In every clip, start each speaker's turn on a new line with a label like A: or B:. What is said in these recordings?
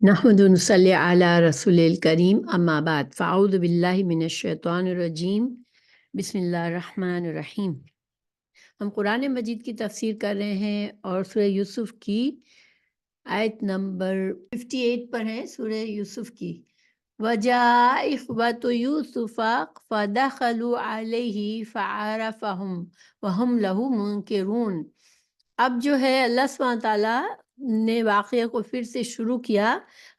A: نحمد نصلی علی رسول الکریم اما بعد فاعوذ باللہ من الشیطان الرجیم بسم اللہ الرحمن الرحیم۔ ہم قرآن مجید کی تفسیر کر رہے ہیں اور سورہ یوسف کی آیت نمبر 58 پر ہے سورہ یوسف کی۔ وَجَاءَ إِخْوَةُ يُوسُفَ فَدَخَلُوا عَلَيْهِ فَعَرَفَهُمْ وَهُمْ لَهُ مُنْكِرُونَ۔ اب جو ہے اللہ سبحانہ تعالیٰ نے واقعے کو پھر سے شروع کیا۔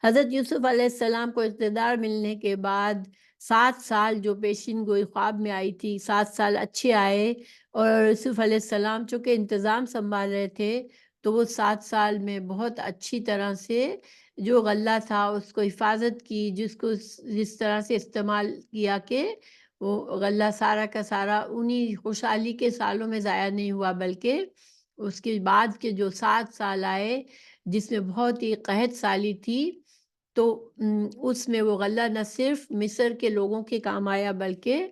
A: حضرت یوسف علیہ السلام کو اقتدار ملنے کے بعد 7 سال جو پیشین گوئی خواب میں آئی تھی، 7 سال اچھے آئے، اور یوسف علیہ السلام چونکہ انتظام سنبھال رہے تھے تو وہ 7 سال میں بہت اچھی طرح سے جو غلہ تھا اس کو حفاظت کی، جس طرح سے استعمال کیا کہ وہ غلہ سارا کا سارا انہی خوشحالی کے سالوں میں ضائع نہیں ہوا، بلکہ اس کے بعد کے جو 7 سال آئے جس میں بہت ہی قحط سالی تھی، تو اس میں وہ غلہ نہ صرف مصر کے لوگوں کے کام آیا بلکہ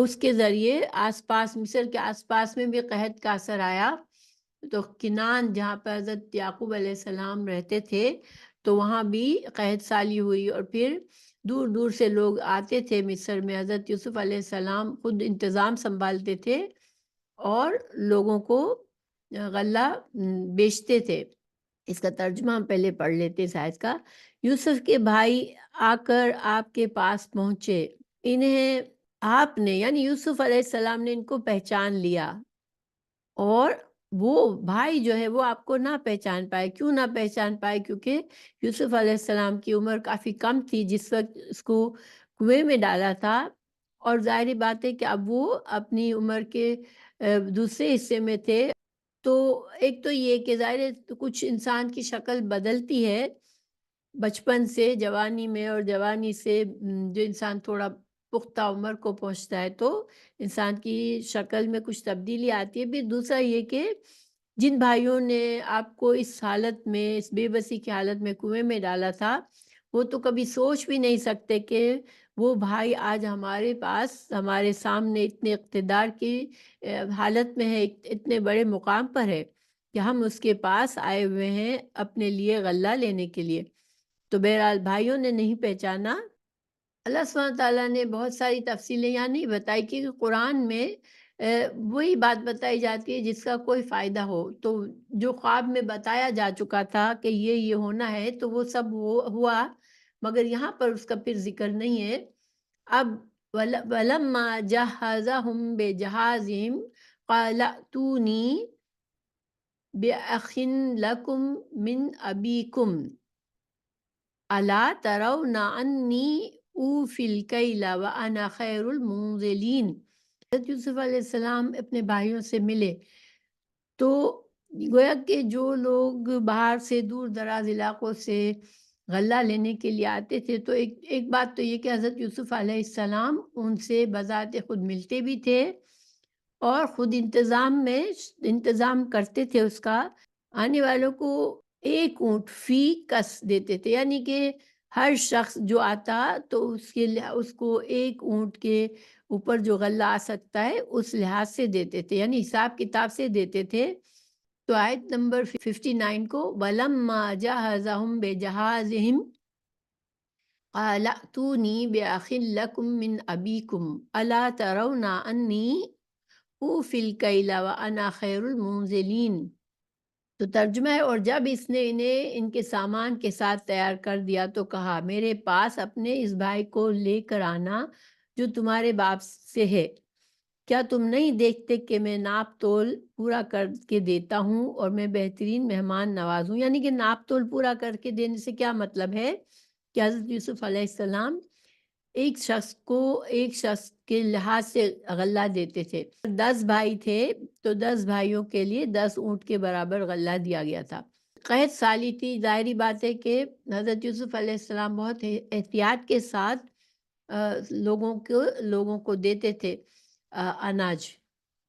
A: اس کے ذریعے آس پاس مصر کے آس پاس میں بھی قحط کا اثر آیا۔ تو کنان جہاں پر حضرت یعقوب علیہ السلام رہتے تھے تو وہاں بھی قحط سالی ہوئی، اور پھر دور دور سے لوگ آتے تھے مصر میں۔ حضرت یوسف علیہ السلام خود انتظام سنبھالتے تھے اور لوگوں کو غلہ بیچتے تھے۔ اس کا ترجمہ ہم پہلے پڑھ لیتے ہیں آیت کا۔ یوسف کے بھائی آ کر آپ کے پاس پہنچے، انہیں آپ نے یعنی یوسف علیہ السلام نے ان کو پہچان لیا، اور وہ بھائی جو ہے وہ آپ کو نہ پہچان پائے۔ کیوں نہ پہچان پائے؟ کیونکہ یوسف علیہ السلام کی عمر کافی کم تھی جس وقت اس کو کنویں میں ڈالا تھا، اور ظاہری بات ہے کہ اب وہ اپنی عمر کے دوسرے حصے میں تھے۔ تو ایک تو یہ کہ ظاہر ہے کچھ انسان کی شکل بدلتی ہے بچپن سے جوانی میں، اور جوانی سے جو انسان تھوڑا پختہ عمر کو پہنچتا ہے تو انسان کی شکل میں کچھ تبدیلی آتی ہے۔ پھر دوسرا یہ کہ جن بھائیوں نے آپ کو اس حالت میں، اس بے بسی کی حالت میں کنویں میں ڈالا تھا، وہ تو کبھی سوچ بھی نہیں سکتے کہ وہ بھائی آج ہمارے پاس، ہمارے سامنے اتنے اقتدار کی حالت میں ہے، اتنے بڑے مقام پر ہے کہ ہم اس کے پاس آئے ہوئے ہیں اپنے لیے غلہ لینے کے لیے۔ تو بہرحال بھائیوں نے نہیں پہچانا۔ اللہ سبحانہ تعالیٰ نے بہت ساری تفصیلیں یہاں نہیں بتائی کہ قرآن میں وہی بات بتائی جاتی ہے جس کا کوئی فائدہ ہو۔ تو جو خواب میں بتایا جا چکا تھا کہ یہ ہونا ہے تو وہ سب ہوا، مگر یہاں پر اس کا پھر ذکر نہیں ہے۔ اب وَلَمَّا جَهَّزَهُم بِجَهَازِهِمْ قَالَ ائْتُونِي بِأَخٍ لَكُم مِّنْ أَبِيكُمْ أَلَا تَرَوْنَ أَنِّي أُوفِي الْكَيْلَ وَأَنَا خَيْرُ الْمُنزِلِينَ۔ حضرت یوسف علیہ السلام اپنے بھائیوں سے ملے تو گویا کہ جو لوگ باہر سے دور دراز علاقوں سے غلہ لینے کے لیے آتے تھے، تو ایک بات تو یہ کہ حضرت یوسف علیہ السلام ان سے بذات خود ملتے بھی تھے اور خود انتظام کرتے تھے اس کا۔ آنے والوں کو 1 اونٹ فی کس دیتے تھے، یعنی کہ ہر شخص جو آتا تو اس کو 1 اونٹ کے اوپر جو غلہ آ سکتا ہے اس لحاظ سے دیتے تھے، یعنی حساب کتاب سے دیتے تھے۔ تو آیت نمبر 59 کو وَلَمَّا جَهَّزَهُم بِجَهَازِهِمْ قَالَ ائْتُونِي بِأَخٍ لَكُم مِّنْ أَبِيكُمْ أَلَا تَرَوْنَ أَنِّي أُوفِي الْكَيْلَ وَأَنَا خَيْرُ الْمُنزِلِينَ۔ تو ترجمہ ہے، اور جب اس نے انہیں ان کے سامان کے ساتھ تیار کر دیا تو کہا، میرے پاس اپنے اس بھائی کو لے کر آنا جو تمہارے باپ سے ہے۔ کیا تم نہیں دیکھتے کہ میں ناپ تول پورا کر کے دیتا ہوں اور میں بہترین مہمان نواز ہوں؟ یعنی کہ ناپ تول پورا کر کے دینے سے کیا مطلب ہے کہ حضرت یوسف علیہ السلام ایک شخص کے لحاظ سے غلہ دیتے تھے۔ 10 بھائی تھے تو 10 بھائیوں کے لیے 10 اونٹ کے برابر غلہ دیا گیا تھا۔ قحط سالی تھی، ظاہری بات ہے کہ حضرت یوسف علیہ السلام بہت احتیاط کے ساتھ لوگوں کو دیتے تھے اناج،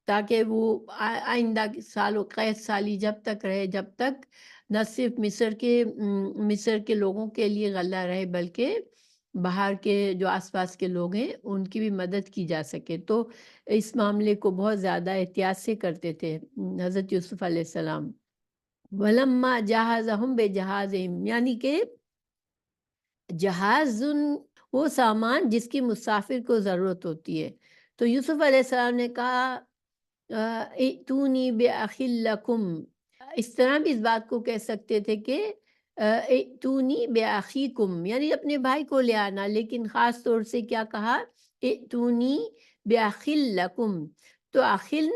A: تاکہ وہ آئندہ سالوں قحط سالی جب تک رہے، جب تک نہ صرف مصر کے لوگوں کے لیے غلہ رہے بلکہ باہر کے جو آس پاس کے لوگ ہیں ان کی بھی مدد کی جا سکے۔ تو اس معاملے کو بہت زیادہ احتیاط سے کرتے تھے حضرت یوسف علیہ السلام۔ وَلَمَّا جَهَّزَهُم بِجَهَازِهِمْ، یعنی کہ جہاز وہ سامان جس کی مسافر کو ضرورت ہوتی ہے. تو یوسف علیہ السلام نے کہا ائتونی بأخ لکم. اس طرح بھی اس بات کو کہہ سکتے تھے کہ ائتونی بأخیکم، یعنی اپنے بھائی کو لے آنا، لیکن خاص طور سے کیا کہا؟ ائتونی بأخ لکم. تو اخل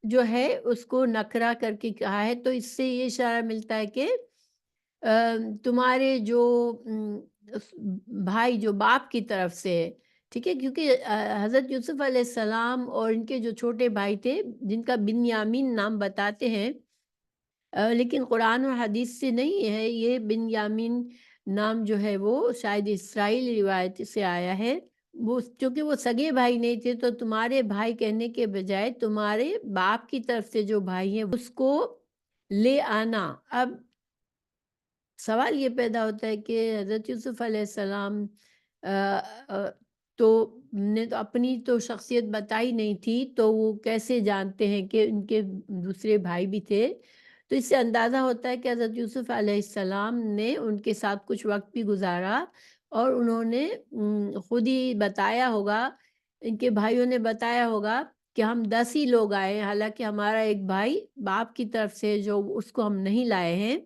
A: جو ہے اس کو نکرہ کر کے کہا ہے، تو اس سے یہ اشارہ ملتا ہے کہ تمہارے جو بھائی جو باپ کی طرف سے ہے، ٹھیک ہے، کیونکہ حضرت یوسف علیہ السلام اور ان کے جو چھوٹے بھائی تھے جن کا بنیامین نام بتاتے ہیں، لیکن قرآن اور حدیث سے نہیں ہے یہ بنیامین نام جو ہے، وہ شاید اسرائیلی روایت سے آیا ہے. وہ چونکہ وہ سگے بھائی نہیں تھے، تو تمہارے بھائی کہنے کے بجائے تمہارے باپ کی طرف سے جو بھائی ہیں اس کو لے آنا. اب سوال یہ پیدا ہوتا ہے کہ حضرت یوسف علیہ السلام تو نے تو اپنی تو شخصیت بتائی نہیں تھی، تو وہ کیسے جانتے ہیں کہ ان کے دوسرے بھائی بھی تھے؟ تو اس سے اندازہ ہوتا ہے کہ حضرت یوسف علیہ السلام نے ان کے ساتھ کچھ وقت بھی گزارا، اور انہوں نے خود ہی بتایا ہوگا، ان کے بھائیوں نے بتایا ہوگا کہ ہم 10 ہی لوگ آئے ہیں، حالانکہ ہمارا ایک بھائی باپ کی طرف سے جو اس کو ہم نہیں لائے ہیں.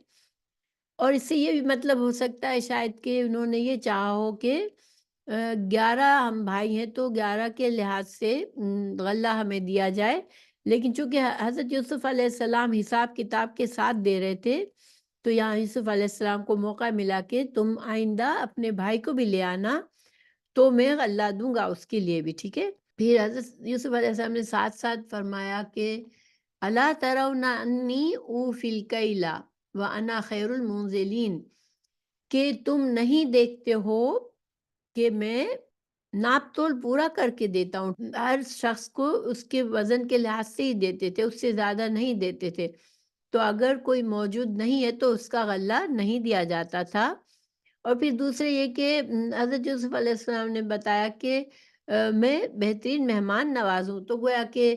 A: اور اس سے یہ بھی مطلب ہو سکتا ہے شاید کہ انہوں نے یہ چاہا ہو کہ 11 ہم بھائی ہیں، تو 11 کے لحاظ سے غلہ ہمیں دیا جائے. لیکن چونکہ حضرت یوسف علیہ السلام حساب کتاب کے ساتھ دے رہے تھے، تو یہاں یوسف علیہ السلام کو موقع ملا کہ تم آئندہ اپنے بھائی کو بھی لے آنا، تو میں غلہ دوں گا اس کے لیے بھی، ٹھیک ہے. پھر حضرت یوسف علیہ السلام نے ساتھ ساتھ فرمایا کہ الا ترون انی اوفی الکیل وانا خیر المنزلین، کہ تم نہیں دیکھتے ہو کہ میں ناپ تول پورا کر کے دیتا ہوں. ہر شخص کو اس کے وزن کے لحاظ سے ہی دیتے تھے، اس سے زیادہ نہیں دیتے تھے. تو اگر کوئی موجود نہیں ہے تو اس کا غلہ نہیں دیا جاتا تھا. اور پھر دوسرے یہ کہ حضرت یوسف علیہ السلام نے بتایا کہ میں بہترین مہمان نواز ہوں. تو گویا کہ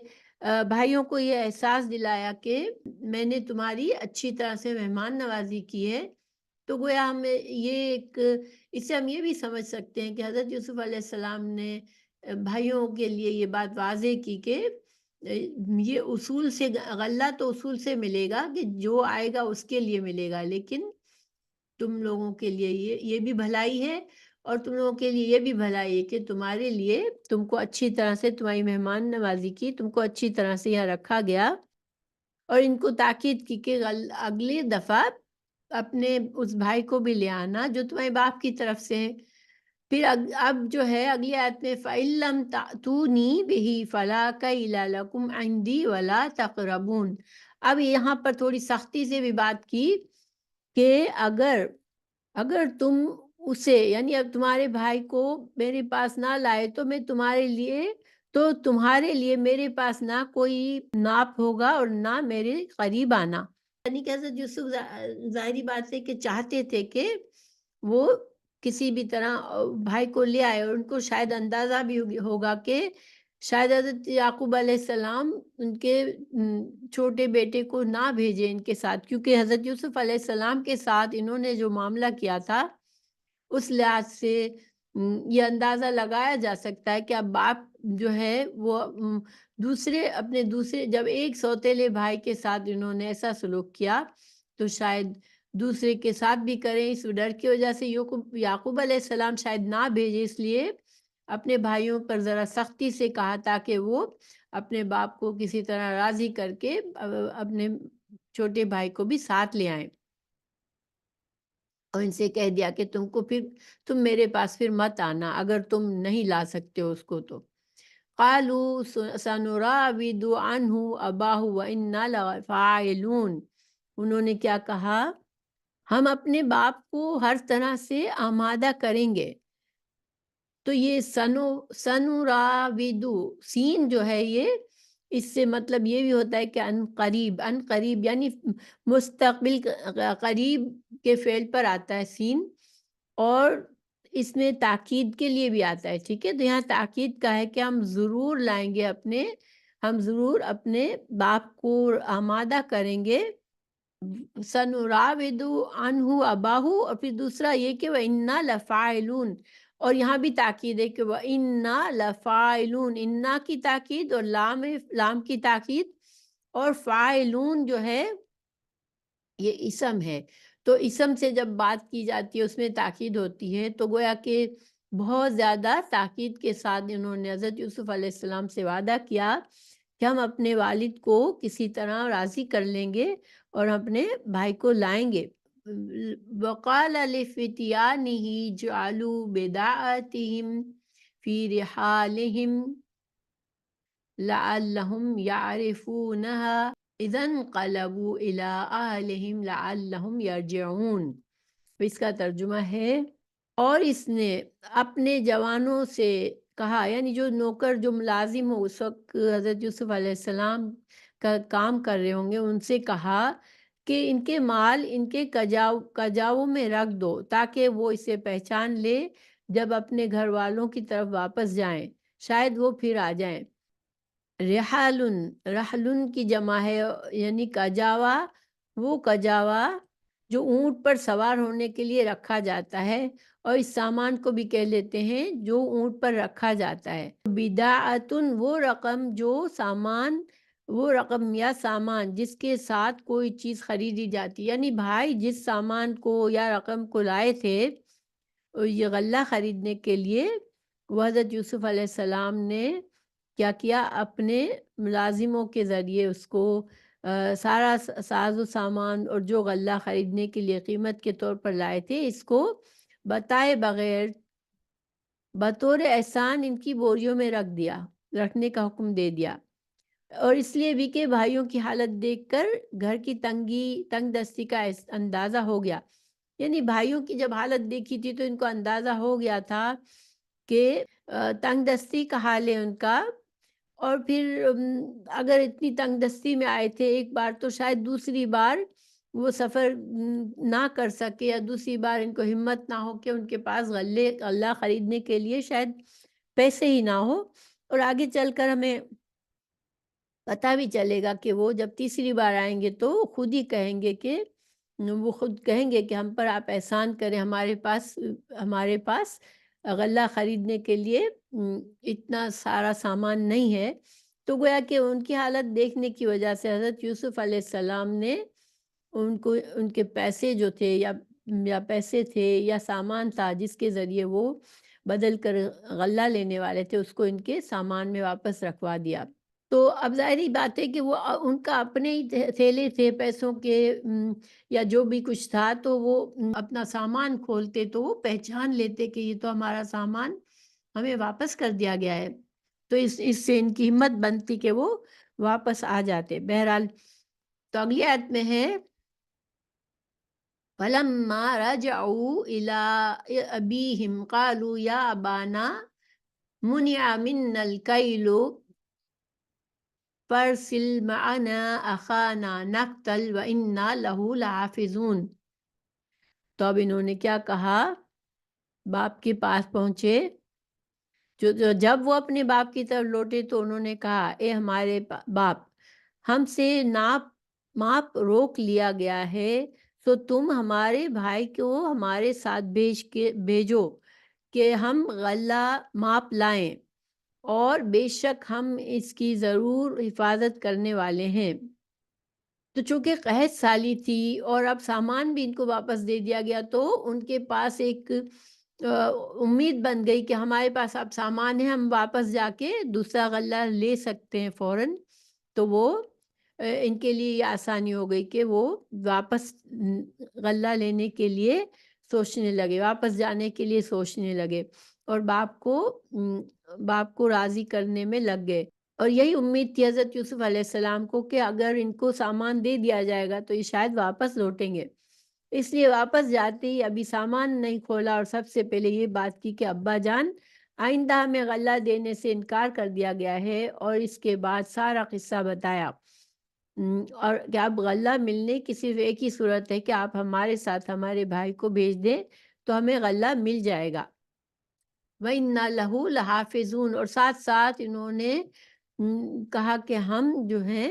A: بھائیوں کو یہ احساس دلایا کہ میں نے تمہاری اچھی طرح سے مہمان نوازی کی ہے. تو گویا ہم یہ ایک، اس سے ہم یہ بھی سمجھ سکتے ہیں کہ حضرت یوسف علیہ السلام نے بھائیوں کے لیے یہ بات واضح کی کہ یہ اصول سے غلہ تو اصول سے ملے گا کہ جو آئے گا اس کے لیے ملے گا، لیکن تم لوگوں کے لیے یہ بھی بھلائی ہے، اور تم لوگوں کے لیے یہ بھی بھلائی ہے کہ تمہارے لیے تم کو اچھی طرح سے تمہاری مہمان نوازی کی، تم کو اچھی طرح سے یہاں رکھا گیا. اور ان کو تاکید کی کہ اگلی دفعہ اپنے اس بھائی کو بھی لے آنا جو تمہارے باپ کی طرف سے ہے. پھر اب جو ہے اگلی آیت میں فَإِن لَّمْ تَأْتُونِي بِهِ فَلَا كَيْلَ لَكُمْ عِندِي وَلَا تَقْرَبُونَ. اب یہاں پر تھوڑی سختی سے بھی بات کی کہ اگر تم اسے، یعنی اب تمہارے بھائی کو میرے پاس نہ لائے تو میں تمہارے لیے میرے پاس نہ کوئی ناپ ہوگا اور نہ میرے قریب آنا. یعنی کہ حضرت یوسف ظاہری بات ہے کہ چاہتے تھے کہ وہ کسی بھی طرح بھائی کو لے آئے، اور ان کو شاید اندازہ بھی ہوگا کہ شاید حضرت یعقوب علیہ السلام ان کے چھوٹے بیٹے کو نہ بھیجے ان کے ساتھ، کیونکہ حضرت یوسف علیہ السلام کے ساتھ انہوں نے جو معاملہ کیا تھا اس لحاظ سے یہ اندازہ لگایا جا سکتا ہے کہ اب باپ جو ہے وہ اپنے دوسرے جب ایک سوتیلے بھائی کے ساتھ انہوں نے ایسا سلوک کیا تو شاید دوسرے کے ساتھ بھی کریں. اس ڈر کی وجہ سے یعقوب علیہ السلام شاید نہ بھیجے، اس لیے اپنے بھائیوں پر ذرا سختی سے کہا تاکہ وہ اپنے باپ کو کسی طرح راضی کر کے اپنے چھوٹے بھائی کو بھی ساتھ لے آئیں. اور ان سے کہہ دیا کہ تم میرے پاس پھر مت آنا اگر تم نہیں لا سکتے ہو اس کو. تو قالوا سنراود عنہ اباہ وانا لفاعلون. انہوں نے کیا کہا؟ ہم اپنے باپ کو ہر طرح سے آمادہ کریں گے. تو یہ سنراودو سین جو ہے یہ اس سے مطلب یہ بھی ہوتا ہے کہ ان قریب یعنی مستقبل قریب کے فعل پر آتا ہے سین، اور اس میں تاکید کے لیے بھی آتا ہے، ٹھیک ہے. تو یہاں تاکید کا ہے کہ ہم ضرور لائیں گے ہم ضرور اپنے باپ کو آمادہ کریں گے سنراود عنہ اباہو، اور پھر دوسرا یہ کہ وَإِنَّا لَفَاعِلُونَ، اور یہاں بھی تاکید ہے کہ وَإِنَّا لَفَاعِلُونَ، اِنَّا کی تاکید اور لام کی تاکید، اور فاعلون جو ہے یہ اسم ہے، تو اسم سے جب بات کی جاتی ہے اس میں تاکید ہوتی ہے، تو گویا کہ بہت زیادہ تاکید کے ساتھ انہوں نے حضرت یوسف علیہ السلام سے وعدہ کیا کہ ہم اپنے والد کو کسی طرح راضی کر لیں گے اور اپنے بھائی کو لائیں گے۔ وقال لفتیانہ جعلوا بداعتہم فی رحالہم لعلہم یعرفونہا اذا انقلبوا الی اہلہم لعلہم یرجعون۔ اس کا ترجمہ ہے، اور اس نے اپنے جوانوں سے کہا، یعنی جو نوکر جو ملازم ہو اس وقت حضرت یوسف علیہ السلام کا کام کر رہے ہوں گے، ان سے کہا کہ ان کے مال ان کے کجاؤں میں رکھ دو تاکہ وہ اسے پہچان لے جب اپنے گھر والوں کی طرف واپس جائیں، شاید وہ پھر آ جائیں۔ رحلن کی جمع ہے، یعنی کجاوا، وہ کجاوا جو اونٹ پر سوار ہونے کے لیے رکھا جاتا ہے، اور اس سامان کو بھی کہہ لیتے ہیں جو اونٹ پر رکھا جاتا ہے۔ بداعتن وہ رقم جو سامان، وہ رقم یا سامان جس کے ساتھ کوئی چیز خریدی جاتی، یعنی بھائی جس سامان کو یا رقم کو لائے تھے یہ غلہ خریدنے کے لیے، وہ حضرت یوسف علیہ السلام نے کیا کیا، اپنے ملازموں کے ذریعے اس کو سارا ساز و سامان اور جو غلہ خریدنے کے لیے قیمت کے طور پر لائے تھے اس کو بتائے بغیر بطور احسان ان کی بوریوں میں رکھ دیا، رکھنے کا حکم دے دیا۔ اور اس لیے بھی کہ بھائیوں کی حالت دیکھ کر گھر کی تنگ دستی کا اندازہ ہو گیا، یعنی بھائیوں کی جب حالت دیکھی تھی تو ان کو اندازہ ہو گیا تھا کہ تنگ دستی کا حال ہے ان کا، اور پھر اگر اتنی تنگ دستی میں آئے تھے ایک بار تو شاید دوسری بار وہ سفر نہ کر سکے، یا دوسری بار ان کو ہمت نہ ہو کہ ان کے پاس غلہ خریدنے کے لیے شاید پیسے ہی نہ ہو، اور آگے چل کر ہمیں پتہ بھی چلے گا کہ وہ جب تیسری بار آئیں گے تو خود ہی کہیں گے کہ وہ خود کہیں گے کہ ہم پر آپ احسان کریں، ہمارے پاس غلہ خریدنے کے لیے اتنا سارا سامان نہیں ہے۔ تو گویا کہ ان کی حالت دیکھنے کی وجہ سے حضرت یوسف علیہ السلام نے ان کے پیسے جو تھے یا پیسے تھے یا سامان تھا جس کے ذریعے وہ بدل کر غلہ لینے والے تھے، اس کو ان کے سامان میں واپس رکھوا دیا۔ تو اب ظاہری بات ہے کہ وہ ان کا اپنے ہی تھیلے تھے پیسوں کے، یا جو بھی کچھ تھا، تو وہ اپنا سامان کھولتے تو وہ پہچان لیتے کہ یہ تو ہمارا سامان ہمیں واپس کر دیا گیا ہے، تو اس سے ان کی ہمت بنتی کہ وہ واپس آ جاتے۔ بہرحال تو اگلی آیت میں ہے فَلَمَّا رَجَعُوا إِلَىٰ أَبِيهِمْ قَالُوا يَا أَبَانَا مُنِعَ مِنَّا الْكَيْلُ فَأَرْسِلْ مَعَنَا أَخَانَا نَقْتَلْ وَإِنَّا لَهُ لَحَافِظُونَ۔ تو اب انہوں نے کیا کہا، باپ کے پاس پہنچے، جب وہ اپنے باپ کی طرف لوٹے تو انہوں نے کہا اے ہمارے باپ، ہم سے ماپ روک لیا گیا ہے، تو تم ہمارے بھائی کو ہمارے ساتھ بھیجو کہ ہم غلہ ماپ لائیں، اور بے شک ہم اس کی ضرور حفاظت کرنے والے ہیں۔ تو چونکہ قحط سالی تھی اور اب سامان بھی ان کو واپس دے دیا گیا، تو ان کے پاس ایک امید بن گئی کہ ہمارے پاس اب سامان ہے، ہم واپس جا کے دوسرا غلہ لے سکتے ہیں فوراً۔ تو وہ ان کے لیے یہ آسانی ہو گئی کہ وہ واپس غلہ لینے کے لیے سوچنے لگے، واپس جانے کے لیے سوچنے لگے، اور باپ کو راضی کرنے میں لگ گئے۔ اور یہی امید تھی حضرت یوسف علیہ السلام کو کہ اگر ان کو سامان دے دیا جائے گا تو یہ شاید واپس لوٹیں گے، اس لیے واپس جاتے ہی ابھی سامان نہیں کھولا، اور سب سے پہلے یہ بات کی کہ ابا جان آئندہ ہمیں غلہ دینے سے انکار کر دیا گیا ہے، اور اس کے بعد سارا قصہ بتایا، اور کہ اب غلہ ملنے کی صرف ایک ہی صورت ہے کہ آپ ہمارے ساتھ ہمارے بھائی کو بھیج دیں تو ہمیں غلہ مل جائے گا۔ وَإِنَّا لَهُ لَحَافِظُونَ، اور ساتھ ساتھ انہوں نے کہا کہ ہم جو ہیں،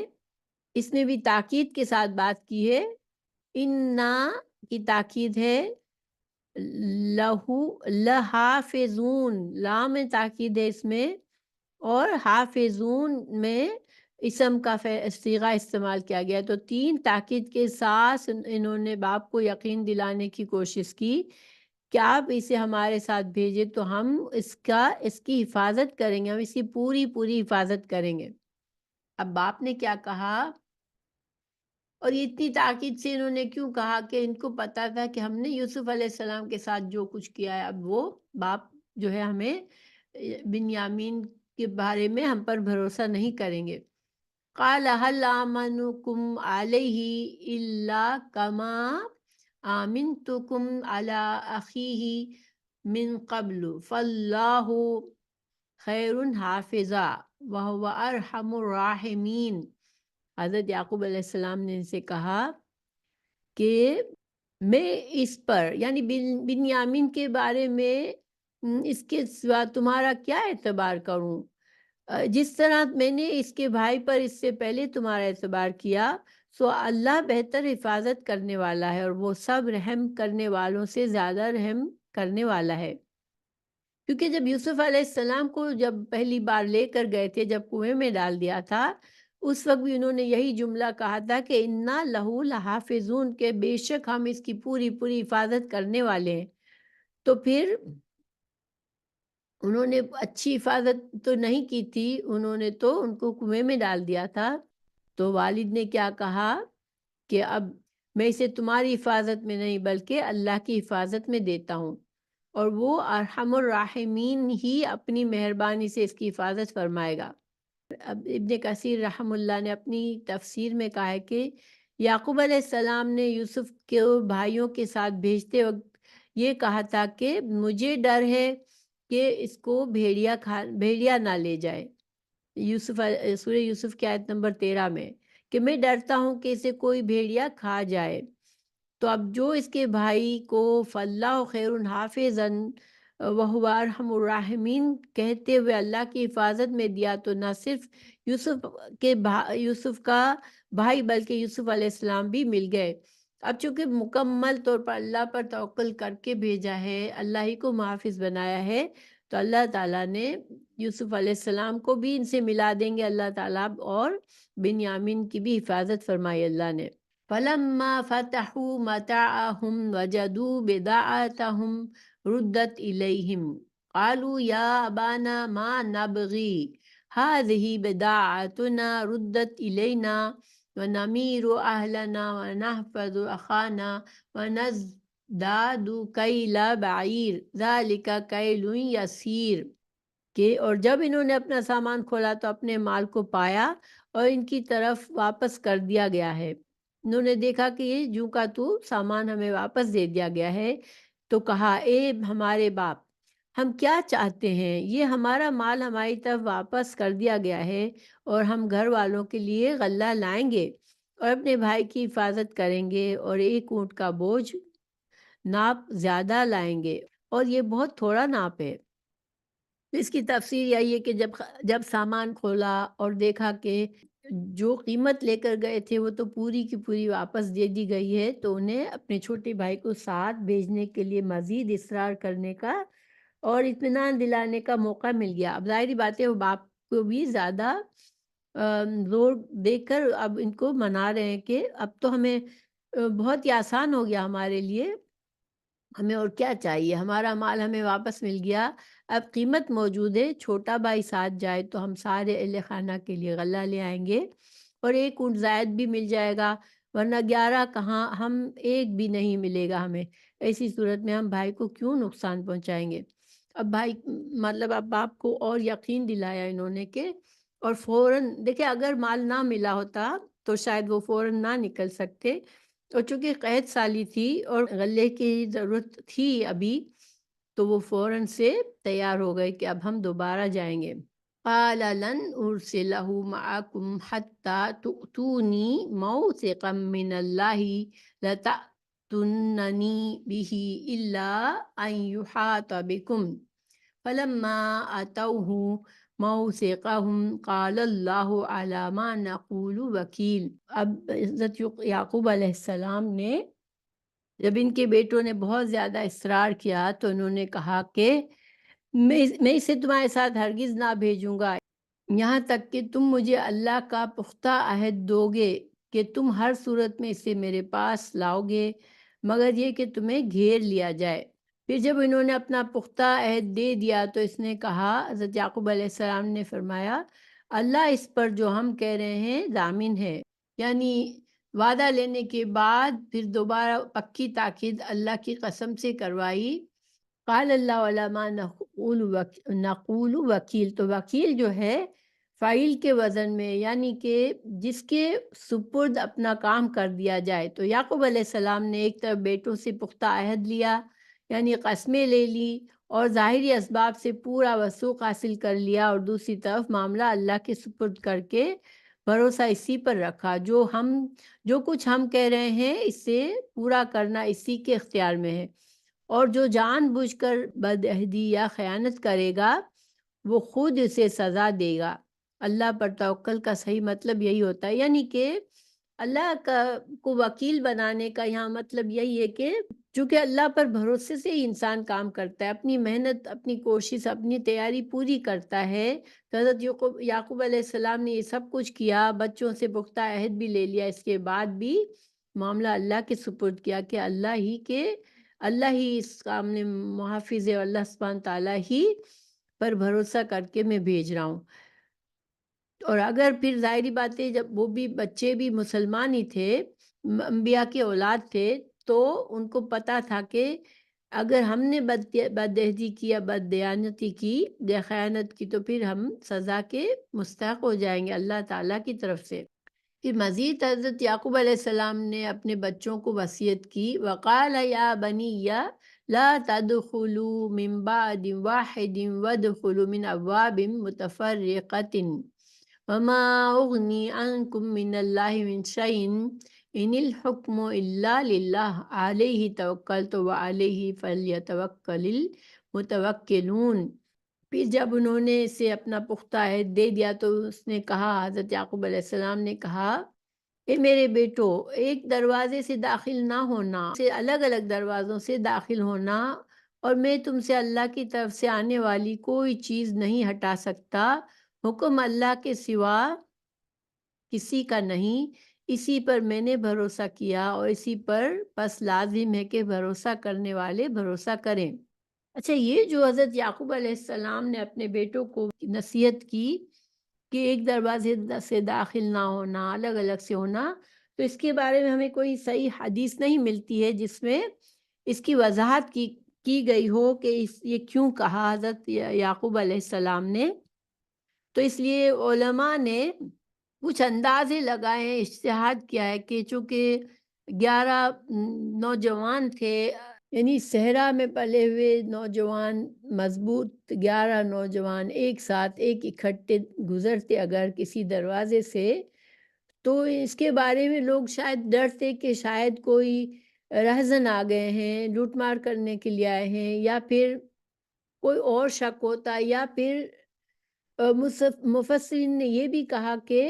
A: اس نے بھی تاکید کے ساتھ بات کی ہے انا کی تاکید ہے، لہو لحافظون، لام تاکید ہے اس میں، اور حافظون میں اسم کا صیغہ استعمال کیا گیا. تو تین تاکید کے ساتھ انہوں نے باپ کو یقین دلانے کی کوشش کی کہ آپ اسے ہمارے ساتھ بھیجیں تو ہم اس کی حفاظت کریں گے، ہم اس کی پوری پوری حفاظت کریں گے. اب باپ نے کیا کہا، اور یہ اتنی تاکید سے انہوں نے کیوں کہا کہ ان کو پتا تھا کہ ہم نے یوسف علیہ السلام کے ساتھ جو کچھ کیا ہے، اب وہ باپ جو ہے ہمیں بنیامین کے بارے میں ہم پر بھروسہ نہیں کریں گے. قال هل آمنكم عليه إلا كما آمنتكم على أخيه من قبل فالله خیر حافظا وهو ارحم الراحمین. حضرت یعقوب علیہ السلام نے ان سے کہا کہ میں اس پر یعنی بنیامین کے بارے میں اس کے سوا تمہارا کیا اعتبار کروں، جس طرح میں نے اس کے بھائی پر اس سے پہلے تمہارا اعتبار کیا، سو اللہ بہتر حفاظت کرنے والا ہے، اور وہ سب رحم کرنے والوں سے زیادہ رحم کرنے والا ہے. کیونکہ جب یوسف علیہ السلام کو جب پہلی بار لے کر گئے تھے، جب کنویں میں ڈال دیا تھا، اس وقت بھی انہوں نے یہی جملہ کہا تھا کہ انا لہو لحافظون، کہ بے شک ہم اس کی پوری پوری حفاظت کرنے والے ہیں. تو پھر انہوں نے اچھی حفاظت تو نہیں کی تھی، انہوں نے تو ان کو کنویں میں ڈال دیا تھا. تو والد نے کیا کہا کہ اب میں اسے تمہاری حفاظت میں نہیں بلکہ اللہ کی حفاظت میں دیتا ہوں، اور وہ ارحم الراحمین ہی اپنی مہربانی سے اس کی حفاظت فرمائے گا. اب ابن کثیر رحم اللہ نے اپنی تفسیر میں کہا ہے کہ یعقوب علیہ السلام نے یوسف کے بھائیوں کے ساتھ بھیجتے وقت یہ کہا تھا کہ مجھے ڈر ہے کہ اس کو بھیڑیا نہ لے جائے. سورہ یوسف کی آیت نمبر 13 میں، کہ میں ڈرتا ہوں کہ اسے کوئی بھیڑیا کھا جائے. تو اب جو اس کے بھائی کو فاللہ خیر حافظاً وہو ارحم الراحمین کہتے ہوئے اللہ کی حفاظت میں دیا، تو نہ صرف یوسف کا بھائی بلکہ یوسف علیہ السلام بھی مل گئے. اب چونکہ مکمل طور پر اللہ پر توکل کر کے بھیجا ہے، اللہ ہی کو محافظ بنایا ہے، تو اللہ تعالیٰ نے یوسف علیہ السلام کو بھی ان سے ملا دیں گے اللہ تعالیٰ، اور بنیامین کی بھی حفاظت فرمائی اللہ نے. فَلَمَّا فَتَحُوا مَتَاعَهُمْ وَجَدُوا بِضَاعَتَهُمْ رُدَّتْ إِلَيْهِمْ قَالُوا يَا أَبَانَا مَا نَبْغِي هَذِهِ بِضَاعَتُنَا رُدَّتْ إِلَيْنَا وَنَمِيرُ أَهْلَنَا وَنَحْفَظُ أَخَانَا وَنَزْدَادُ كَيْلَ بَعِيرٍ ذَلِكَ كَيْلٌ يَسِيرٌ. کہ اور جب انہوں نے اپنا سامان کھولا تو اپنے مال کو پایا اور ان کی طرف واپس کر دیا گیا ہے. انہوں نے دیکھا کہ یہ جوں کا تو سامان ہمیں واپس دے دیا گیا ہے، تو کہا اے ہمارے باپ، ہم کیا چاہتے ہیں، یہ ہمارا مال ہماری طرف واپس کر دیا گیا ہے، اور ہم گھر والوں کے لیے غلہ لائیں گے اور اپنے بھائی کی حفاظت کریں گے، اور ایک اونٹ کا بوجھ ناپ زیادہ لائیں گے، اور یہ بہت تھوڑا ناپ ہے. اس کی تفسیر یہی ہے کہ جب سامان کھولا اور دیکھا کہ جو قیمت لے کر گئے تھے وہ تو پوری کی پوری واپس دے دی گئی ہے، تو انہیں اپنے چھوٹے بھائی کو ساتھ بھیجنے کے لیے مزید اصرار کرنے کا اور اطمینان دلانے کا موقع مل گیا. اب ظاہری بات ہے وہ باپ کو بھی زیادہ زور دے کر اب ان کو منا رہے ہیں کہ اب تو ہمیں بہت ہی آسان ہو گیا ہمارے لیے، ہمیں اور کیا چاہیے، ہمارا مال ہمیں واپس مل گیا، اب قیمت موجود ہے، چھوٹا بھائی ساتھ جائے تو ہم سارے اہل خانہ کے لیے غلہ لے آئیں گے، اور ایک اونٹ زائد بھی مل جائے گا، ورنہ 11 کہاں، ہم ایک بھی نہیں ملے گا ہمیں. ایسی صورت میں ہم بھائی کو کیوں نقصان پہنچائیں گے. اب بھائی مطلب اب باپ کو اور یقین دلایا انہوں نے کہ، اور فوراً دیکھیں اگر مال نہ ملا ہوتا تو شاید وہ فوراً نہ نکل سکتے، اور چونکہ قحط سالی تھی اور غلے کی ضرورت تھی ابھی، تو وہ فوراً سے تیار ہو گئے کہ اب ہم دوبارہ جائیں گے. قال لن ارسلہ معکم حتی تؤتونی موثقا من اللہ لتأتوننی بہ الا ان یحاط بکم فلما اتوہ موثقہم قال اللہ علی ما نقول وکیل۔ اب حضرت یعقوب علیہ السلام نے جب ان کے بیٹوں نے بہت زیادہ اصرار کیا تو انہوں نے کہا کہ میں اسے تمہارے ساتھ ہرگز نہ بھیجوں گا، یہاں تک کہ تم مجھے اللہ کا پختہ عہد دو گے کہ تم ہر صورت میں اسے میرے پاس لاؤ گے، مگر یہ کہ تمہیں گھیر لیا جائے۔ پھر جب انہوں نے اپنا پختہ عہد دے دیا تو اس نے کہا، حضرت یعقوب علیہ السلام نے فرمایا، اللہ اس پر جو ہم کہہ رہے ہیں ضامن ہے، یعنی وعدہ لینے کے بعد پھر دوبارہ پکی تاکید اللہ کی قسم سے کروائی۔ قال اللہ علامہ نقول وکیل، تو وکیل جو ہے فائل کے وزن میں، یعنی کہ جس کے سپرد اپنا کام کر دیا جائے۔ تو یعقوب علیہ السلام نے ایک طرف بیٹوں سے پختہ عہد لیا، یعنی قسمیں لے لی اور ظاہری اسباب سے پورا وثوق حاصل کر لیا، اور دوسری طرف معاملہ اللہ کے سپرد کر کے بھروسہ اسی پر رکھا، جو کچھ ہم کہہ رہے ہیں اس سے پورا کرنا اسی کے اختیار میں ہے، اور جو جان بوجھ کر بدعہدی یا خیانت کرے گا وہ خود اسے سزا دے گا۔ اللہ پر توکل کا صحیح مطلب یہی ہوتا ہے، یعنی کہ اللہ کو وکیل بنانے کا یہاں مطلب یہی ہے کہ چونکہ اللہ پر بھروسے سے ہی انسان کام کرتا ہے، اپنی محنت، اپنی کوشش، اپنی تیاری پوری کرتا ہے۔ تو حضرت یعقوب علیہ السلام نے یہ سب کچھ کیا، بچوں سے پختہ عہد بھی لے لیا، اس کے بعد بھی معاملہ اللہ کے سپرد کیا کہ اللہ ہی اس کام میں محافظ ہے، اور اللہ سبحانہ تعالیٰ ہی پر بھروسہ کر کے میں بھیج رہا ہوں۔ اور اگر پھر ظاہری بات ہے جب وہ بھی بچے بھی مسلمان ہی تھے، انبیاء کے اولاد تھے، تو ان کو پتہ تھا کہ اگر ہم نے بدعہدی کی یا بددیانتی کی یا خیانت کی تو پھر ہم سزا کے مستحق ہو جائیں گے اللہ تعالیٰ کی طرف سے۔ پھر مزید حضرت یعقوب علیہ السلام نے اپنے بچوں کو وصیت کی، وقال یا بنی لا تدخلوا من بعد واحد وادخلوا من ابواب متفرقۃ وما اغنی عنکم من اللہ من شیء ان الحکم الا للہ علیہ توکلت وعلیہ فلیتوکل المتوکلون۔ پھر جب انہوں نے اسے اپنا پختہ عہد دے دیا تو اس نے کہا، حضرت یعقوب علیہ السلام نے کہا، اے میرے بیٹو، ایک دروازے سے داخل نہ ہونا، الگ الگ دروازوں سے داخل ہونا، اور میں تم سے اللہ کی طرف سے آنے والی کوئی چیز نہیں ہٹا سکتا، حکم اللہ کے سوا کسی کا نہیں، اسی پر میں نے بھروسہ کیا اور اسی پر بس لازم ہے کہ بھروسہ کرنے والے بھروسہ کریں۔ اچھا، یہ جو حضرت یعقوب علیہ السلام نے اپنے بیٹوں کو نصیحت کی کہ ایک دروازے سے داخل نہ ہونا، الگ الگ سے ہونا، تو اس کے بارے میں ہمیں کوئی صحیح حدیث نہیں ملتی ہے جس میں اس کی وضاحت کی گئی ہو کہ یہ کیوں کہا حضرت یعقوب علیہ السلام نے۔ تو اس لیے علماء نے کچھ اندازے لگائے ہیں، اجتہاد کیا ہے کہ چونکہ 11 نوجوان تھے، یعنی صحرا میں پلے ہوئے نوجوان، مضبوط 11 نوجوان ایک ساتھ اکٹھے گزرتے اگر کسی دروازے سے، تو اس کے بارے میں لوگ شاید ڈرتے کہ شاید کوئی رہزن آ گئے ہیں، لوٹ مار کرنے کے لیے آئے ہیں، یا پھر کوئی اور شک ہوتا، یا پھر مفسرین نے یہ بھی کہا کہ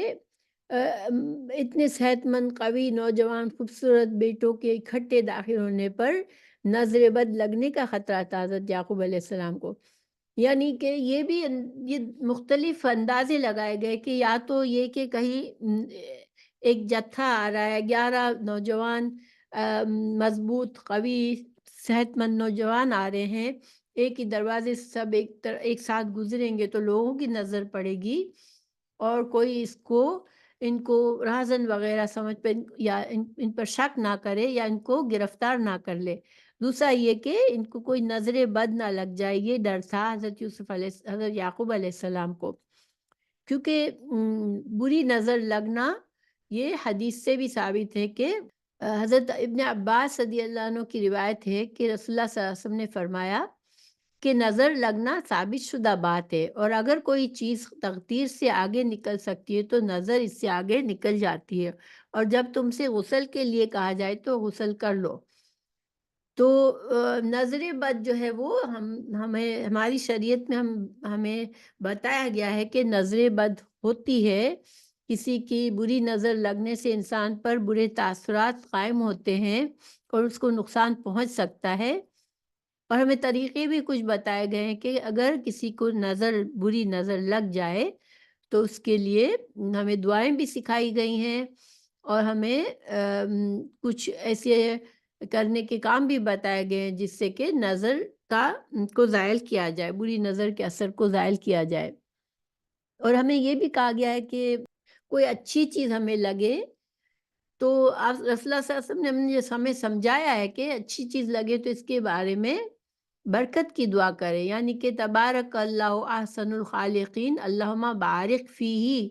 A: اتنے صحت مند، قوی، نوجوان، خوبصورت بیٹوں کے اکٹھے داخل ہونے پر نظر بد لگنے کا خطرہ تھا حضرت یعقوب علیہ السلام کو، یعنی کہ یہ مختلف اندازے لگائے گئے کہ یا تو یہ کہ کہیں ایک جتھا آ رہا ہے، 11 نوجوان مضبوط، قوی، صحت مند نوجوان آ رہے ہیں، ایک ہی دروازے سے سب ایک ساتھ گزریں گے تو لوگوں کی نظر پڑے گی اور کوئی ان کو رہزن وغیرہ سمجھ پہ یا ان پر شک نہ کرے یا ان کو گرفتار نہ کر لے۔ دوسرا یہ کہ ان کو کوئی نظر بد نہ لگ جائے، یہ ڈر تھا حضرت یعقوب علیہ السلام کو، کیونکہ بری نظر لگنا یہ حدیث سے بھی ثابت ہے کہ حضرت ابن عباس رضی اللہ عنہ کی روایت ہے کہ رسول اللہ صلی اللہ علیہ وسلم نے فرمایا کہ نظر لگنا ثابت شدہ بات ہے، اور اگر کوئی چیز تقدیر سے آگے نکل سکتی ہے تو نظر اس سے آگے نکل جاتی ہے، اور جب تم سے غسل کے لیے کہا جائے تو غسل کر لو۔ تو نظر بد جو ہے وہ ہمیں ہماری شریعت میں ہمیں بتایا گیا ہے کہ نظر بد ہوتی ہے، کسی کی بری نظر لگنے سے انسان پر برے تاثرات قائم ہوتے ہیں اور اس کو نقصان پہنچ سکتا ہے، اور ہمیں طریقے بھی کچھ بتائے گئے ہیں کہ اگر کسی کو بری نظر لگ جائے تو اس کے لیے ہمیں دعائیں بھی سکھائی گئی ہیں، اور ہمیں کچھ ایسے کرنے کے کام بھی بتائے گئے ہیں جس سے کہ نظر کو زائل کیا جائے، بری نظر کے اثر کو زائل کیا جائے۔ اور ہمیں یہ بھی کہا گیا ہے کہ کوئی اچھی چیز ہمیں لگے تو آپ رسول اللہ صلی اللہ علیہ وسلم نے ہمیں سمجھایا ہے کہ اچھی چیز لگے تو اس کے بارے میں برکت کی دعا کرے، یعنی کہ تبارک اللہ احسن الخالقین اللہم بارک فیہ،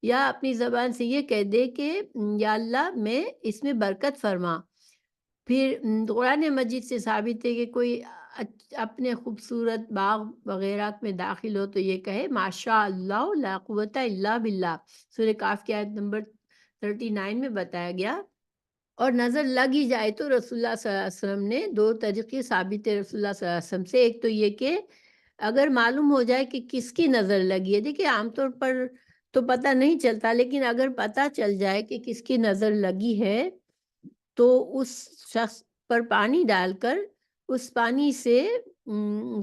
A: یا اپنی زبان سے یہ کہہ دے کہ یا اللہ میں اس میں برکت فرما۔ پھر قرآن مجید سے ثابت ہے کہ کوئی اپنے خوبصورت باغ وغیرہ میں داخل ہو تو یہ کہے ماشاء اللہ لا قوت الا باللہ، سورہ کاف کی آیت نمبر 39 میں بتایا گیا۔ اور نظر لگ ہی جائے تو رسول اللہ صلی اللہ علیہ وسلم نے 2 طریقے ثابت ہے رسول اللہ صلی اللہ علیہ وسلم سے، ایک تو یہ کہ اگر معلوم ہو جائے کہ کس کی نظر لگی ہے، دیکھیے عام طور پر تو پتہ نہیں چلتا، لیکن اگر پتہ چل جائے کہ کس کی نظر لگی ہے تو اس شخص پر پانی ڈال کر اس پانی سے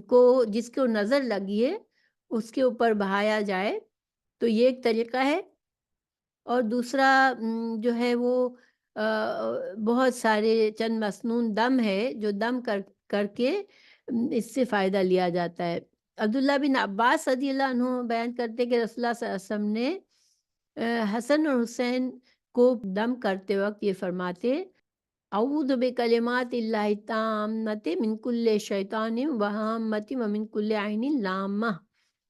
A: کو جس کو نظر لگی ہے اس کے اوپر بہایا جائے، تو یہ ایک طریقہ ہے۔ اور دوسرا جو ہے وہ بہت سارے چند مسنون دم ہے جو دم کر کے اس سے فائدہ لیا جاتا ہے۔ عبداللہ بن عباس رضی اللہ عنہ بیان کرتے کہ رسول اللہ صلی اللہ علیہ وسلم نے حسن اور حسین کو دم کرتے وقت یہ فرماتے اعوذ بکلمات اللہ التامۃ من کل شیطان وہامۃ ومن کل عین لامہ،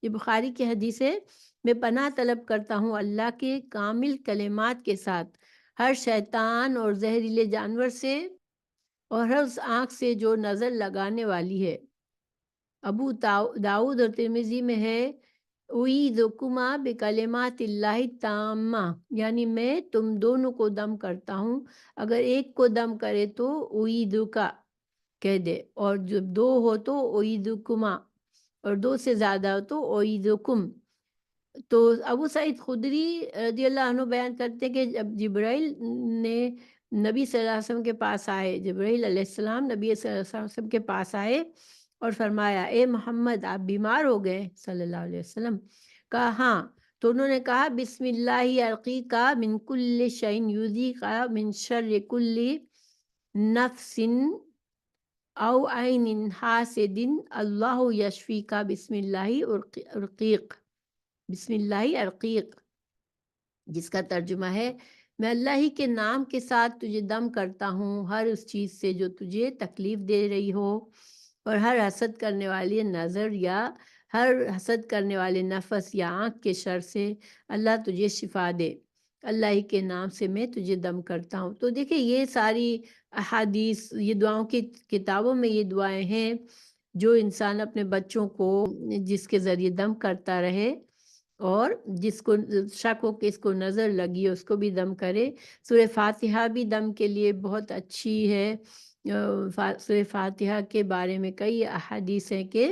A: یہ بخاری کی حدیث ہے۔ میں پناہ طلب کرتا ہوں اللہ کے کامل کلمات کے ساتھ ہر شیطان اور زہریلے جانور سے اور ہر اس آنکھ سے جو نظر لگانے والی ہے۔ ابو داؤد اور ترمذی میں ہے اعیذکما بکلمات اللہ التامہ، یعنی میں تم دونوں کو دم کرتا ہوں، اگر ایک کو دم کرے تو اعیذکا کہہ دے، اور جب 2 ہو تو اعیذکما، اور 2 سے زیادہ ہو تو اعیذکم۔ تو ابو سعید خدری رضی اللہ عنہ بیان کرتے ہیں کہ جب جبرائیل نے نبی صلی اللہ علیہ وسلم کے پاس آئے، جبرائیل علیہ السلام نبی صلی اللہ علیہ وسلم کے پاس آئے اور فرمایا اے محمد آپ بیمار ہو گئے صلی اللہ علیہ وسلم، کہا ہاں، تو انہوں نے کہا بسم اللہ ارقیکا من کل شیء یؤذیکا من شر کل نفس او عین حاسد اللہ یشفیکا بسم اللہ ارقیق، بسم اللہ ارقیق، جس کا ترجمہ ہے میں اللہ ہی کے نام کے ساتھ تجھے دم کرتا ہوں ہر اس چیز سے جو تجھے تکلیف دے رہی ہو، اور ہر حسد کرنے والی نظر یا ہر حسد کرنے والے نفس یا آنکھ کے شر سے اللہ تجھے شفا دے، اللہ ہی کے نام سے میں تجھے دم کرتا ہوں۔ تو دیکھیں یہ ساری احادیث، یہ دعاؤں کی کتابوں میں یہ دعائیں ہیں جو انسان اپنے بچوں کو جس کے ذریعے دم کرتا رہے، اور جس کو شک ہو کہ اس کو نظر لگی ہے اس کو بھی دم کرے۔ سورہ فاتحہ بھی دم کے لیے بہت اچھی ہے، سورہ فاتحہ کے بارے میں کئی احادیث ہیں کہ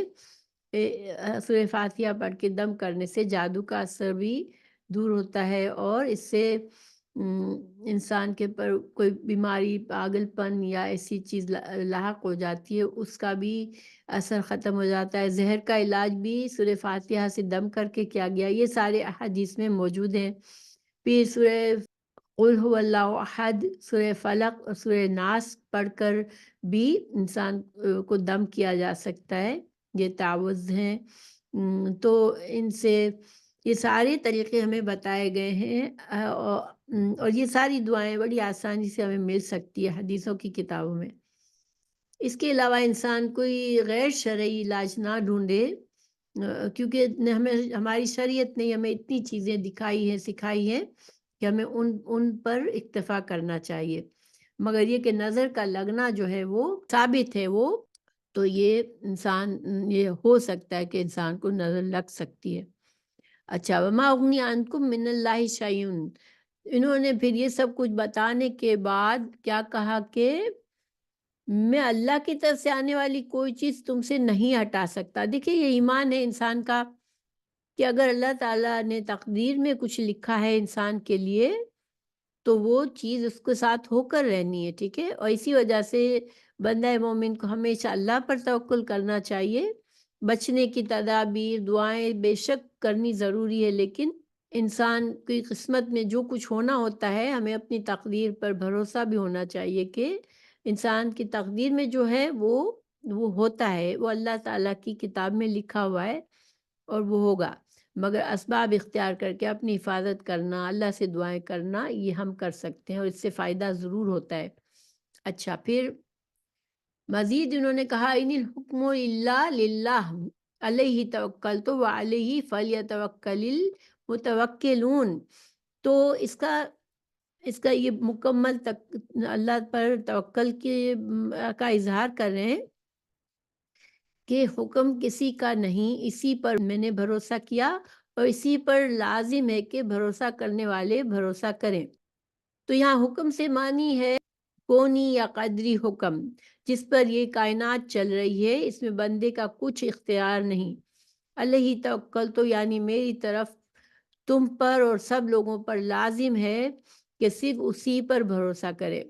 A: سورہ فاتحہ پڑھ کے دم کرنے سے جادو کا اثر بھی دور ہوتا ہے، اور اس سے انسان کے پر کوئی بیماری، پاگل پن یا ایسی چیز لاحق ہو جاتی ہے اس کا بھی اثر ختم ہو جاتا ہے۔ زہر کا علاج بھی سورہ فاتحہ سے دم کر کے کیا گیا، یہ سارے احادیث میں موجود ہیں۔ پھر سورہ قل هو اللہ احد، سورہ فلق اور سورہ ناس پڑھ کر بھی انسان کو دم کیا جا سکتا ہے، یہ تعوذ ہیں۔ تو ان سے یہ سارے طریقے ہمیں بتائے گئے ہیں، اور یہ ساری دعائیں بڑی آسانی سے ہمیں مل سکتی ہے حدیثوں کی کتابوں میں۔ اس کے علاوہ انسان کوئی غیر شرعی علاج نہ ڈھونڈے، کیونکہ ہماری شریعت نے ہمیں اتنی چیزیں دکھائی ہیں، سکھائی ہیں کہ ہمیں ان پر اکتفا کرنا چاہیے، مگر یہ کہ نظر کا لگنا جو ہے وہ ثابت ہے، وہ تو یہ ہو سکتا ہے کہ انسان کو نظر لگ سکتی ہے۔ اچھا، وما اغنی عنکم من اللہ شیء، انہوں نے پھر یہ سب کچھ بتانے کے بعد کیا کہا کہ میں اللہ کی طرف سے آنے والی کوئی چیز تم سے نہیں ہٹا سکتا۔ دیکھیے یہ ایمان ہے انسان کا کہ اگر اللہ تعالیٰ نے تقدیر میں کچھ لکھا ہے انسان کے لیے تو وہ چیز اس کے ساتھ ہو کر رہنی ہے، ٹھیک ہے؟ اور اسی وجہ سے بندہ مومن کو ہمیشہ اللہ پر توکل کرنا چاہیے۔ بچنے کی تدابیر دعائیں بے شک کرنی ضروری ہے، لیکن انسان کی قسمت میں جو کچھ ہونا ہوتا ہے ہمیں اپنی تقدیر پر بھروسہ بھی ہونا چاہیے کہ انسان کی تقدیر میں جو ہے وہ ہوتا ہے، وہ اللہ تعالیٰ کی کتاب میں لکھا ہوا ہے اور وہ ہوگا، مگر اسباب اختیار کر کے اپنی حفاظت کرنا، اللہ سے دعائیں کرنا، یہ ہم کر سکتے ہیں اور اس سے فائدہ ضرور ہوتا ہے۔ اچھا، پھر مزید انہوں نے کہا ان الحکم الا للہ علیہ توکلت وعلیہ فلیتوکل المتوکلون۔ تو اس کا یہ مکمل اللہ پر توکل کا اظہار کر رہے ہیں کہ حکم کسی کا نہیں، اسی پر میں نے بھروسہ کیا اور اسی پر لازم ہے کہ بھروسہ کرنے والے بھروسہ کریں۔ تو یہاں حکم سے معنی ہے کونی یا قدری حکم جس پر یہ کائنات چل رہی ہے، اس میں بندے کا کچھ اختیار نہیں۔ علیہ توکل تو یعنی میری طرف تم پر اور سب لوگوں پر لازم ہے کہ صرف اسی پر بھروسہ کرے،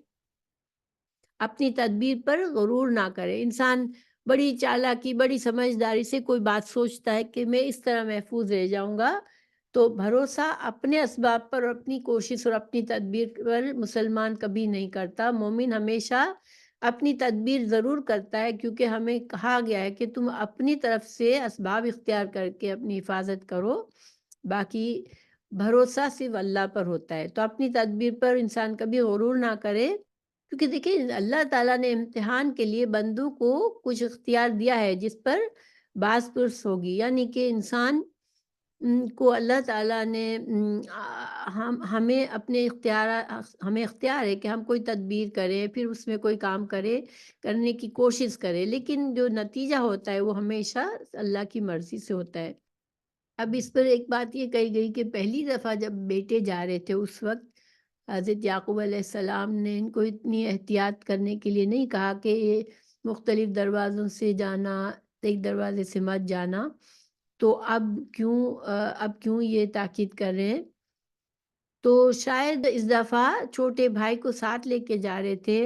A: اپنی تدبیر پر غرور نہ کرے۔ انسان بڑی چالاکی بڑی سمجھداری سے کوئی بات سوچتا ہے کہ میں اس طرح محفوظ رہ جاؤں گا، تو بھروسہ اپنے اسباب پر اور اپنی کوشش اور اپنی تدبیر پر مسلمان کبھی نہیں کرتا۔ مومن ہمیشہ اپنی تدبیر ضرور کرتا ہے، کیونکہ ہمیں کہا گیا ہے کہ تم اپنی طرف سے اسباب اختیار کر کے اپنی حفاظت کرو، باقی بھروسہ صرف اللہ پر ہوتا ہے۔ تو اپنی تدبیر پر انسان کبھی غرور نہ کرے، کیونکہ دیکھیں اللہ تعالیٰ نے امتحان کے لیے بندوں کو کچھ اختیار دیا ہے جس پر باز پرس ہوگی، یعنی کہ انسان کو اللہ تعالیٰ نے ہمیں اپنے ہمیں اختیار ہے کہ ہم کوئی تدبیر کریں، پھر اس میں کوئی کام کرنے کی کوشش کریں، لیکن جو نتیجہ ہوتا ہے وہ ہمیشہ اللہ کی مرضی سے ہوتا ہے۔ اب اس پر ایک بات یہ کہی گئی کہ پہلی دفعہ جب بیٹے جا رہے تھے اس وقت حضرت یعقوب علیہ السلام نے ان کو اتنی احتیاط کرنے کے لیے نہیں کہا کہ یہ مختلف دروازوں سے جانا، ایک دروازے سے مت جانا، تو اب کیوں یہ تاکید کر رہے ہیں؟ تو شاید اس دفعہ چھوٹے بھائی کو ساتھ لے کے جا رہے تھے،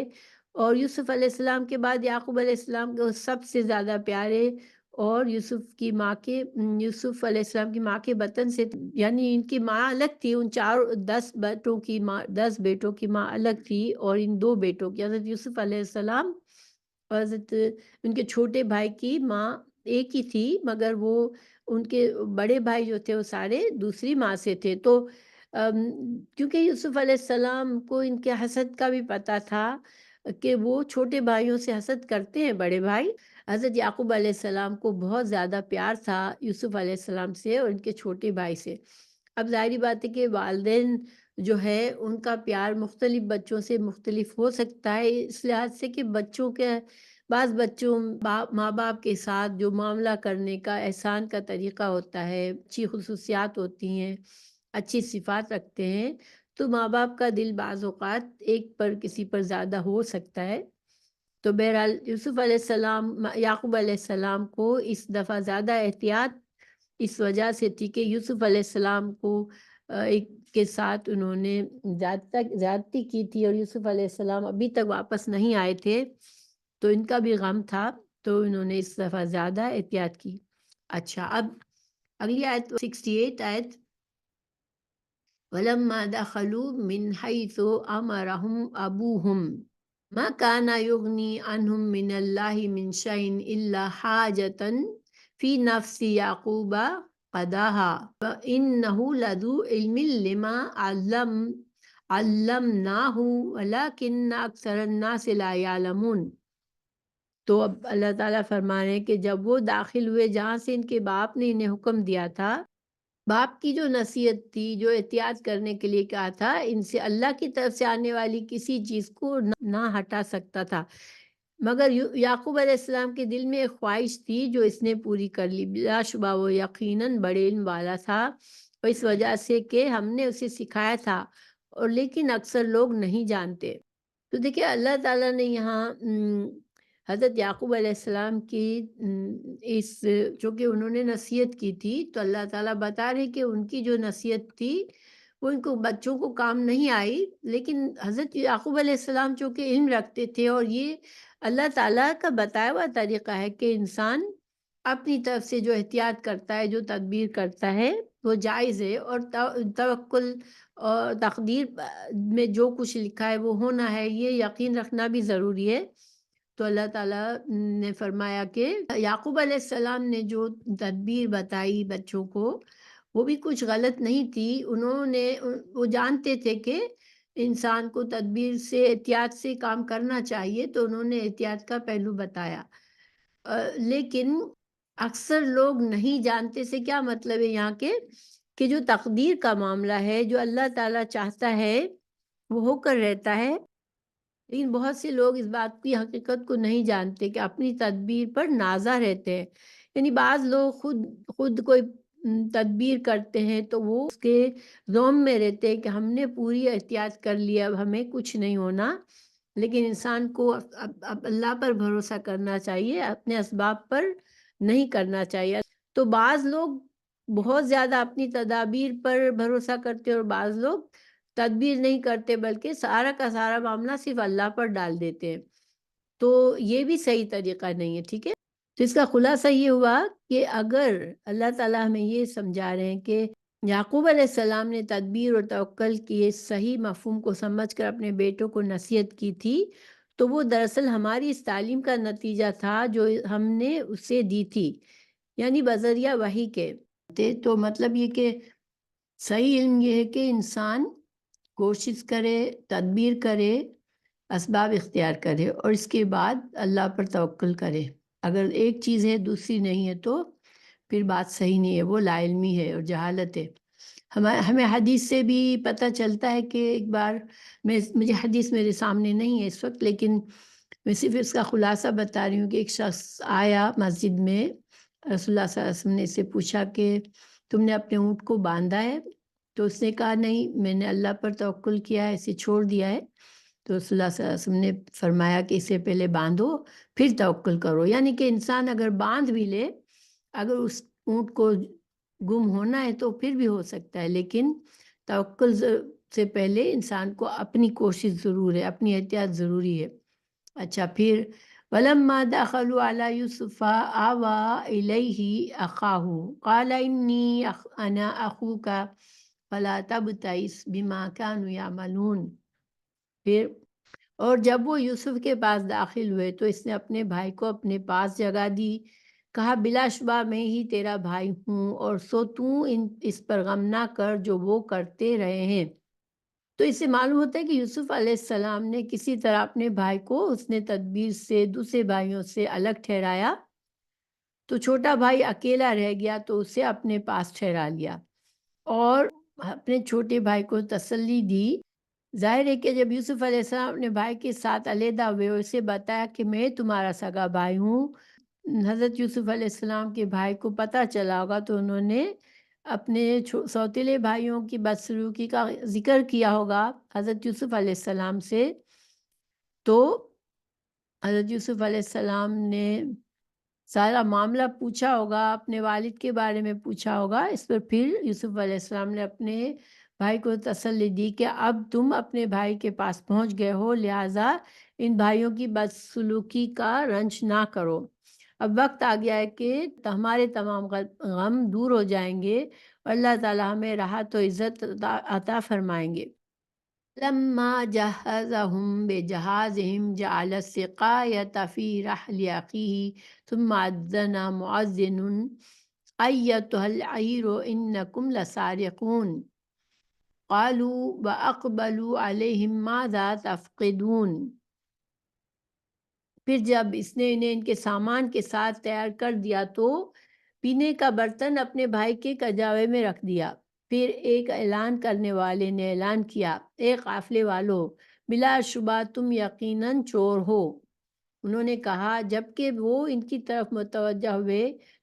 A: اور یوسف علیہ السلام کے بعد یعقوب علیہ السلام کو سب سے زیادہ پیارے اور یوسف علیہ السلام کی ماں کے بطن سے، یعنی ان کی ماں الگ تھی، ان 10 بیٹوں کی ماں الگ تھی، اور ان 2 بیٹوں کی حضرت یوسف علیہ السلام اور حضرت ان کے چھوٹے بھائی کی ماں ایک ہی تھی، مگر وہ ان کے بڑے بھائی جو تھے وہ سارے دوسری ماں سے تھے۔ تو کیونکہ یوسف علیہ السلام کو ان کے حسد کا بھی پتہ تھا کہ وہ چھوٹے بھائیوں سے حسد کرتے ہیں بڑے بھائی، حضرت یعقوب علیہ السلام کو بہت زیادہ پیار تھا یوسف علیہ السلام سے اور ان کے چھوٹے بھائی سے۔ اب ظاہری بات ہے کہ والدین جو ہے ان کا پیار مختلف بچوں سے مختلف ہو سکتا ہے، اس لحاظ سے کہ بعض بچوں ماں باپ کے ساتھ جو معاملہ کرنے کا احسان کا طریقہ ہوتا ہے، اچھی خصوصیات ہوتی ہیں، اچھی صفات رکھتے ہیں، تو ماں باپ کا دل بعض اوقات ایک پر کسی پر زیادہ ہو سکتا ہے۔ تو بہرحال یعقوب علیہ السلام کو اس دفعہ زیادہ احتیاط اس وجہ سے تھی کہ یوسف علیہ السلام کو ایک کے ساتھ انہوں نے زیادتی کی تھی، اور یوسف علیہ السلام ابھی تک واپس نہیں آئے تھے، تو ان کا بھی غم تھا، تو انہوں نے اس دفعہ زیادہ احتیاط کی۔ اچھا، اب اگلی آیت 68 آیت وَلَمَّا دَخَلُوا مِنْ حَيْثُ أَمَرَهُمْ أَبُوهُمْ مَا كَانَ يُغْنِي عَنْهُمْ مِنَ اللَّهِ مِنْ شَيْءٍ إِلَّا حَاجَةً فِي نَفْسِ يَعْقُوبَ قَضَاهَا وَإِنَّهُ لَذُو عِلْمٍ لِمَا عَلَّمْنَاهُ وَلَكِنَّ أَكْثَرَ النَّاسِ لَا يَعْلَمُونَ۔ تو اب اللہ تعالیٰ فرما رہے ہیں کہ جب وہ داخل ہوئے جہاں سے ان کے باپ نے انہیں حکم دیا تھا، باپ کی جو نصیحت تھی، جو احتیاط کرنے کے لیے کہا تھا، ان سے اللہ کی طرف سے آنے والی کسی چیز کو نہ ہٹا سکتا تھا، مگر یعقوب علیہ السلام کے دل میں ایک خواہش تھی جو اس نے پوری کر لی۔ بلا شبہ وہ یقیناً بڑے علم والا تھا، اور اس وجہ سے کہ ہم نے اسے سکھایا تھا، اور لیکن اکثر لوگ نہیں جانتے۔ تو دیکھیں اللہ تعالیٰ نے یہاں حضرت یعقوب علیہ السلام کی اس چونکہ انہوں نے نصیحت کی تھی تو اللہ تعالیٰ بتا رہے کہ ان کی جو نصیحت تھی وہ ان کو بچوں کو کام نہیں آئی، لیکن حضرت یعقوب علیہ السلام چونکہ علم رکھتے تھے، اور یہ اللہ تعالیٰ کا بتایا ہوا طریقہ ہے کہ انسان اپنی طرف سے جو احتیاط کرتا ہے، جو تدبیر کرتا ہے وہ جائز ہے، اور توکل اور تقدیر میں جو کچھ لکھا ہے وہ ہونا ہے، یہ یقین رکھنا بھی ضروری ہے۔ تو اللہ تعالیٰ نے فرمایا کہ یعقوب علیہ السلام نے جو تدبیر بتائی بچوں کو وہ بھی کچھ غلط نہیں تھی، انہوں نے وہ جانتے تھے کہ انسان کو تدبیر سے احتیاط سے کام کرنا چاہیے، تو انہوں نے احتیاط کا پہلو بتایا۔ لیکن اکثر لوگ نہیں جانتے سے کیا مطلب ہے یہاں کے کہ جو تقدیر کا معاملہ ہے، جو اللہ تعالیٰ چاہتا ہے وہ ہو کر رہتا ہے، لیکن بہت سے لوگ اس بات کی حقیقت کو نہیں جانتے کہ اپنی تدبیر پر نازا رہتے ہیں۔ یعنی بعض لوگ خود کوئی تدبیر کرتے ہیں تو وہ اس کے زوم میں رہتے ہیں کہ ہم نے پوری احتیاط کر لیا، اب ہمیں کچھ نہیں ہونا، لیکن انسان کو اب اللہ پر بھروسہ کرنا چاہیے، اپنے اسباب پر نہیں کرنا چاہیے۔ تو بعض لوگ بہت زیادہ اپنی تدابیر پر بھروسہ کرتے اور بعض لوگ تدبیر نہیں کرتے بلکہ سارا کا سارا معاملہ صرف اللہ پر ڈال دیتے ہیں، تو یہ بھی صحیح طریقہ نہیں ہے، ٹھیک ہے۔ تو اس کا خلاصہ یہ ہوا کہ اگر اللہ تعالیٰ ہمیں یہ سمجھا رہے ہیں کہ یعقوب علیہ السلام نے تدبیر اور توکل کے صحیح مفہوم کو سمجھ کر اپنے بیٹوں کو نصیحت کی تھی، تو وہ دراصل ہماری اس تعلیم کا نتیجہ تھا جو ہم نے اسے دی تھی، یعنی بذریعہ وحی کے۔ تو مطلب یہ کہ صحیح علم یہ ہے کہ انسان کوشش کرے، تدبیر کرے، اسباب اختیار کرے اور اس کے بعد اللہ پر توکل کرے۔ اگر ایک چیز ہے دوسری نہیں ہے تو پھر بات صحیح نہیں ہے، وہ لا علمی ہے اور جہالت ہے۔ ہمیں حدیث سے بھی پتہ چلتا ہے کہ ایک بار مجھے حدیث میرے سامنے نہیں ہے اس وقت، لیکن میں صرف اس کا خلاصہ بتا رہی ہوں کہ ایک شخص آیا مسجد میں، رسول اللہ صلی اللہ علیہ وسلم نے اس سے پوچھا کہ تم نے اپنے اونٹ کو باندھا ہے؟ تو اس نے کہا نہیں، میں نے اللہ پر توکل کیا ہے، اسے چھوڑ دیا ہے۔ تو رسول اللہ صلی اللہ علیہ وسلم نے فرمایا کہ اسے پہلے باندھو پھر توکل کرو، یعنی کہ انسان اگر باندھ بھی لے، اگر اس اونٹ کو گم ہونا ہے تو پھر بھی ہو سکتا ہے، لیکن توکل سے پہلے انسان کو اپنی کوشش ضرور ہے، اپنی احتیاط ضروری ہے۔ اچھا، پھر وَلَمَّا دَخَلُوا عَلَى يُوسُفَ آوَى إِلَيْهِ أَخَاهُ قَالَ إِنِّي أَنَا أَخُوكَ فَلَا تَبْتَئِسْ بِمَا كَانُوا يَعْمَلُونَ۔ پھر اور جب وہ یوسف کے پاس داخل ہوئے تو اس نے اپنے بھائی کو اپنے پاس جگہ دی، کہا بلا شبہ میں ہی تیرا بھائی ہوں، اور سو تو اس پر غم نہ کر جو وہ کرتے رہے ہیں۔ تو اس سے معلوم ہوتا ہے کہ یوسف علیہ السلام نے کسی طرح اپنے بھائی کو اس نے تدبیر سے دوسرے بھائیوں سے الگ ٹھہرایا، تو چھوٹا بھائی اکیلا رہ گیا تو اسے اپنے پاس ٹھہرا لیا اور اپنے چھوٹے بھائی کو تسلی دی۔ ظاہر ہے کہ جب یوسف علیہ السلام اپنے بھائی کے ساتھ علیحدہ ہوئے اور اسے بتایا کہ میں تمہارا سگا بھائی ہوں، حضرت یوسف علیہ السلام کے بھائی کو پتہ چلا ہوگا تو انہوں نے اپنے سوتیلے بھائیوں کی بدسلوکی کا ذکر کیا ہوگا حضرت یوسف علیہ السلام سے، تو حضرت یوسف علیہ السلام نے سارا معاملہ پوچھا ہوگا، اپنے والد کے بارے میں پوچھا ہوگا۔ اس پر پھر یوسف علیہ السلام نے اپنے بھائی کو تسلی دی کہ اب تم اپنے بھائی کے پاس پہنچ گئے ہو، لہٰذا ان بھائیوں کی بدسلوکی کا رنج نہ کرو۔ اب وقت آ گیا ہے کہ ہمارے تمام غم دور ہو جائیں گے اور اللہ تعالیٰ ہمیں راحت و عزت عطا فرمائیں گے۔ لما جهزهم بجهازهم جعل السقاية في رحل أخيه ثم أذن مؤذن أيتها العير إنكم لسارقون قالوا وأقبلوا عليهم ماذا تفقدون۔ پھر جب اس نے انہیں ان کے سامان کے ساتھ تیار کر دیا تو پینے کا برتن اپنے بھائی کے کجاوے میں رکھ دیا۔ پھر ایک اعلان کرنے والے نے اعلان کیا، اے قافلے والو، بلا شبہ تم یقیناً چور ہو۔ انہوں نے کہا جبکہ وہ ان کی طرف متوجہ ہوئے،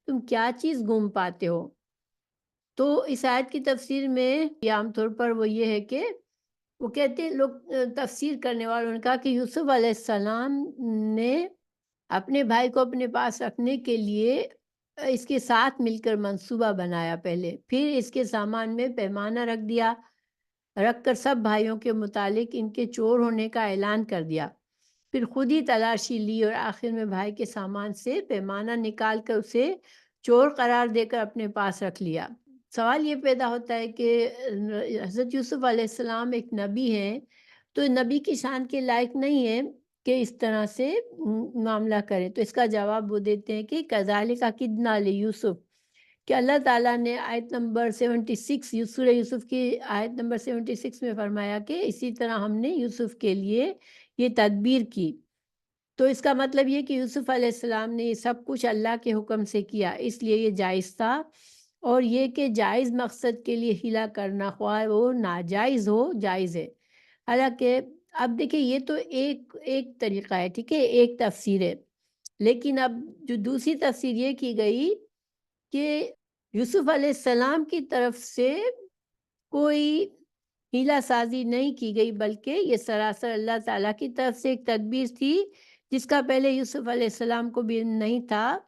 A: تم کیا چیز گم پاتے ہو؟ تو اس آیت کی تفسیر میں عام طور پر وہ یہ ہے کہ وہ کہتے ہیں، لوگ تفسیر کرنے والوں نے کہا کہ یوسف علیہ السلام نے اپنے بھائی کو اپنے پاس رکھنے کے لیے اس کے ساتھ مل کر منصوبہ بنایا پہلے، پھر اس کے سامان میں پیمانہ رکھ کر سب بھائیوں کے متعلق ان کے چور ہونے کا اعلان کر دیا، پھر خود ہی تلاشی لی اور آخر میں بھائی کے سامان سے پیمانہ نکال کر اسے چور قرار دے کر اپنے پاس رکھ لیا۔ سوال یہ پیدا ہوتا ہے کہ حضرت یوسف علیہ السلام ایک نبی ہیں، تو نبی کی شان کے لائق نہیں ہے کہ اس طرح سے معاملہ کریں، تو اس کا جواب وہ دیتے ہیں کہ کذالک کدنا لیوسف، کہ اللہ تعالیٰ نے آیت نمبر 76 سورہ یوسف کی آیت نمبر 76 میں فرمایا کہ اسی طرح ہم نے یوسف کے لیے یہ تدبیر کی، تو اس کا مطلب یہ کہ یوسف علیہ السلام نے یہ سب کچھ اللہ کے حکم سے کیا، اس لیے یہ جائز تھا، اور یہ کہ جائز مقصد کے لیے ہیلا کرنا خواہ وہ ناجائز ہو جائز ہے۔ حالانکہ اب دیکھیں یہ تو ایک طریقہ ہے، ٹھیک ہے، ایک تفسیر ہے، لیکن اب جو دوسری تفسیر یہ کی گئی کہ یوسف علیہ السلام کی طرف سے کوئی ہیلا سازی نہیں کی گئی، بلکہ یہ سراسر اللہ تعالیٰ کی طرف سے ایک تدبیر تھی جس کا پہلے یوسف علیہ السلام کو بھی علم نہیں تھا۔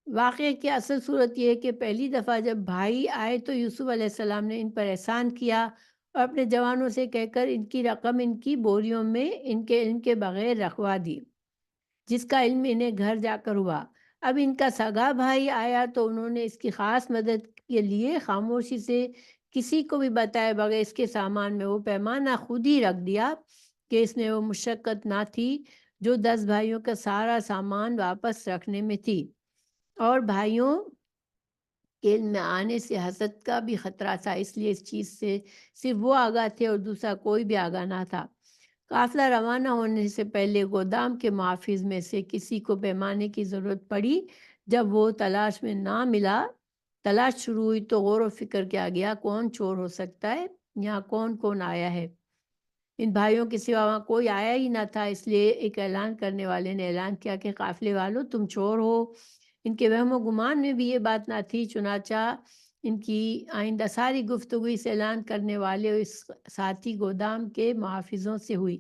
A: واقعے کی اصل صورت یہ ہے کہ پہلی دفعہ جب بھائی آئے تو یوسف علیہ السلام نے ان پر احسان کیا اور اپنے جوانوں سے کہہ کر ان کی رقم ان کی بوریوں میں ان کے علم کے بغیر رکھوا دی، جس کا علم انہیں گھر جا کر ہوا۔ اب ان کا سگا بھائی آیا تو انہوں نے اس کی خاص مدد کے لیے خاموشی سے کسی کو بھی بتائے بغیر اس کے سامان میں وہ پیمانہ خود ہی رکھ دیا کہ اس میں وہ مشقت نہ تھی جو 10 بھائیوں کا سارا سامان واپس رکھنے میں تھی، اور بھائیوں کے علم میں آنے سے حسد کا بھی خطرہ تھا، اس لیے اس چیز سے صرف وہ آگاہ تھے اور دوسرا کوئی بھی آگاہ نہ تھا۔ قافلہ روانہ ہونے سے پہلے گودام کے محافظ میں سے کسی کو پیمانے کی ضرورت پڑی، جب وہ تلاش میں نہ ملا، تلاش شروع ہوئی تو غور و فکر کیا گیا کون چور ہو سکتا ہے، یہاں کون کون آیا ہے۔ ان بھائیوں کے سوا وہاں کوئی آیا ہی نہ تھا، اس لیے ایک اعلان کرنے والے نے اعلان کیا کہ قافلے والوں تم چور ہو۔ ان کے وہم و گمان میں بھی یہ بات نہ تھی، چنانچہ ان کی آئندہ ساری گفتگو اس اعلان کرنے والے اور اس ساتھی گودام کے محافظوں سے ہوئی،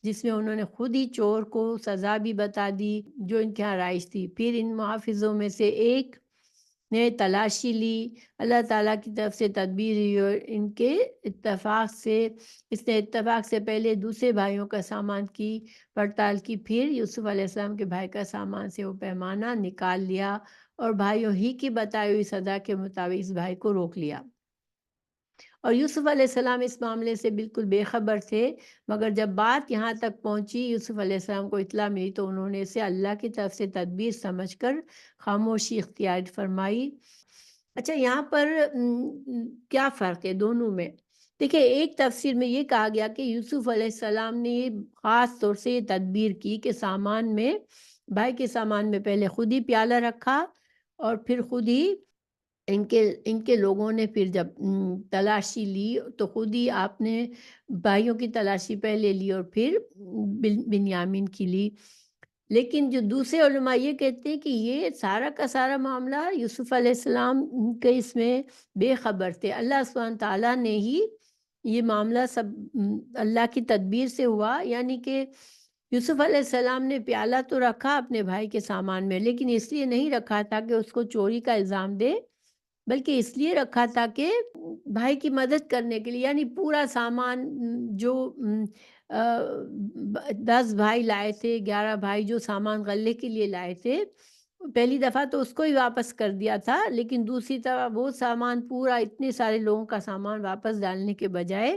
A: جس میں انہوں نے خود ہی چور کو سزا بھی بتا دی جو ان کے یہاں رائج تھی۔ پھر ان محافظوں میں سے ایک نے تلاشی لی، اللہ تعالیٰ کی طرف سے تدبیر ہوئی اور اس نے اتفاق سے پہلے دوسرے بھائیوں کا سامان کی پڑتال کی، پھر یوسف علیہ السلام کے بھائی کا سامان سے وہ پیمانہ نکال لیا اور بھائیوں ہی کی بتائی ہوئی سزا کے مطابق اس بھائی کو روک لیا، اور یوسف علیہ السلام اس معاملے سے بالکل بے خبر تھے، مگر جب بات یہاں تک پہنچی یوسف علیہ السلام کو اطلاع ملی تو انہوں نے اسے اللہ کی طرف سے تدبیر سمجھ کر خاموشی اختیار فرمائی۔ اچھا، یہاں پر کیا فرق ہے دونوں میں؟ دیکھیں، ایک تفسیر میں یہ کہا گیا کہ یوسف علیہ السلام نے خاص طور سے یہ تدبیر کی کہ سامان میں بھائی کے سامان میں پہلے خود ہی پیالہ رکھا اور پھر خود ہی ان کے لوگوں نے پھر جب تلاشی لی تو خود ہی آپ نے بھائیوں کی تلاشی پہلے لی اور پھر بنیامین کی لی۔ لیکن جو دوسرے علماء یہ کہتے ہیں کہ یہ سارا کا سارا معاملہ یوسف علیہ السلام کے اس میں بے خبر تھے، اللہ سبحانہ تعالیٰ نے ہی یہ معاملہ سب اللہ کی تدبیر سے ہوا، یعنی کہ یوسف علیہ السلام نے پیالہ تو رکھا اپنے بھائی کے سامان میں، لیکن اس لیے نہیں رکھا تھا کہ اس کو چوری کا الزام دے، بلکہ اس لیے رکھا تھا کہ بھائی کی مدد کرنے کے لیے، یعنی پورا سامان جو 10 بھائی لائے تھے، 11 بھائی جو سامان غلے کے لیے لائے تھے، پہلی دفعہ تو اس کو ہی واپس کر دیا تھا، لیکن دوسری طرح وہ سامان پورا اتنے سارے لوگوں کا سامان واپس ڈالنے کے بجائے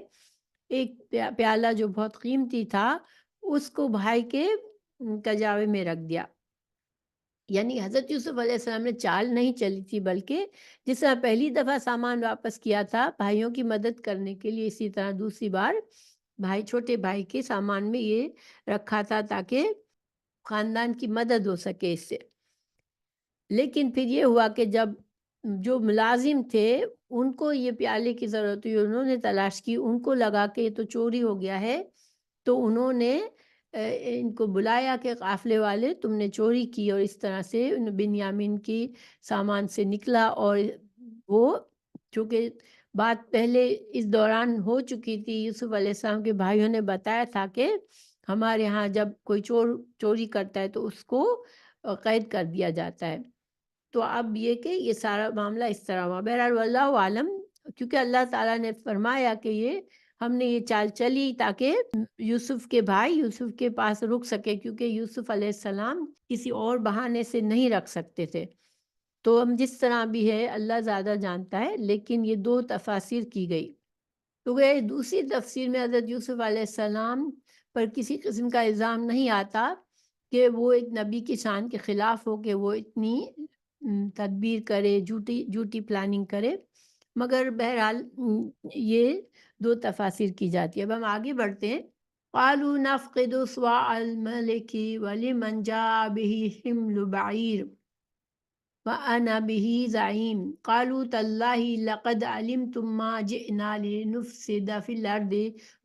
A: ایک پیالہ جو بہت قیمتی تھا اس کو بھائی کے کجاوے میں رکھ دیا۔ یعنی حضرت یوسف علیہ السلام نے چال نہیں چلی تھی، بلکہ جس طرح پہلی دفعہ سامان واپس کیا تھا بھائیوں کی مدد کرنے کے لیے، اسی طرح دوسری بار چھوٹے بھائی کے سامان میں یہ رکھا تھا تاکہ خاندان کی مدد ہو سکے اس سے۔ لیکن پھر یہ ہوا کہ جب جو ملازم تھے ان کو یہ پیالے کی ضرورت ہوئی، انہوں نے تلاش کی، ان کو لگا کہ یہ تو چوری ہو گیا ہے، تو انہوں نے ان کو بلایا کہ قافلے والے تم نے چوری کی، اور اس طرح سے بنیامین کی سامان سے نکلا، اور وہ چونکہ بات پہلے اس دوران ہو چکی تھی، یوسف علیہ السلام کے بھائیوں نے بتایا تھا کہ ہمارے ہاں جب کوئی چوری کرتا ہے تو اس کو قید کر دیا جاتا ہے۔ تو اب یہ کہ یہ سارا معاملہ اس طرح ہوا۔ بہرحال واللہ عالم، کیونکہ اللہ تعالیٰ نے فرمایا کہ یہ ہم نے یہ چال چلی تاکہ یوسف کے بھائی یوسف کے پاس رک سکے، کیونکہ یوسف علیہ السلام کسی اور بہانے سے نہیں رکھ سکتے تھے۔ تو ہم جس طرح بھی ہے اللہ زیادہ جانتا ہے، لیکن یہ دو تفاسیر کی گئی۔ تو وہ دوسری تفسیر میں حضرت یوسف علیہ السلام پر کسی قسم کا الزام نہیں آتا کہ وہ ایک نبی کی شان کے خلاف ہو کہ وہ اتنی تدبیر کرے، جھوٹی پلاننگ کرے، مگر بہرحال یہ دو تفاسیر کی جاتی ہے۔ اب ہم آگے بڑھتے ہیں۔ قالوا نفقد صواع الملك ولمن جاء به حمل بعير وأنا به زعيم قالوا تالله لقد علمتم ما جئنا لنفسد في الأرض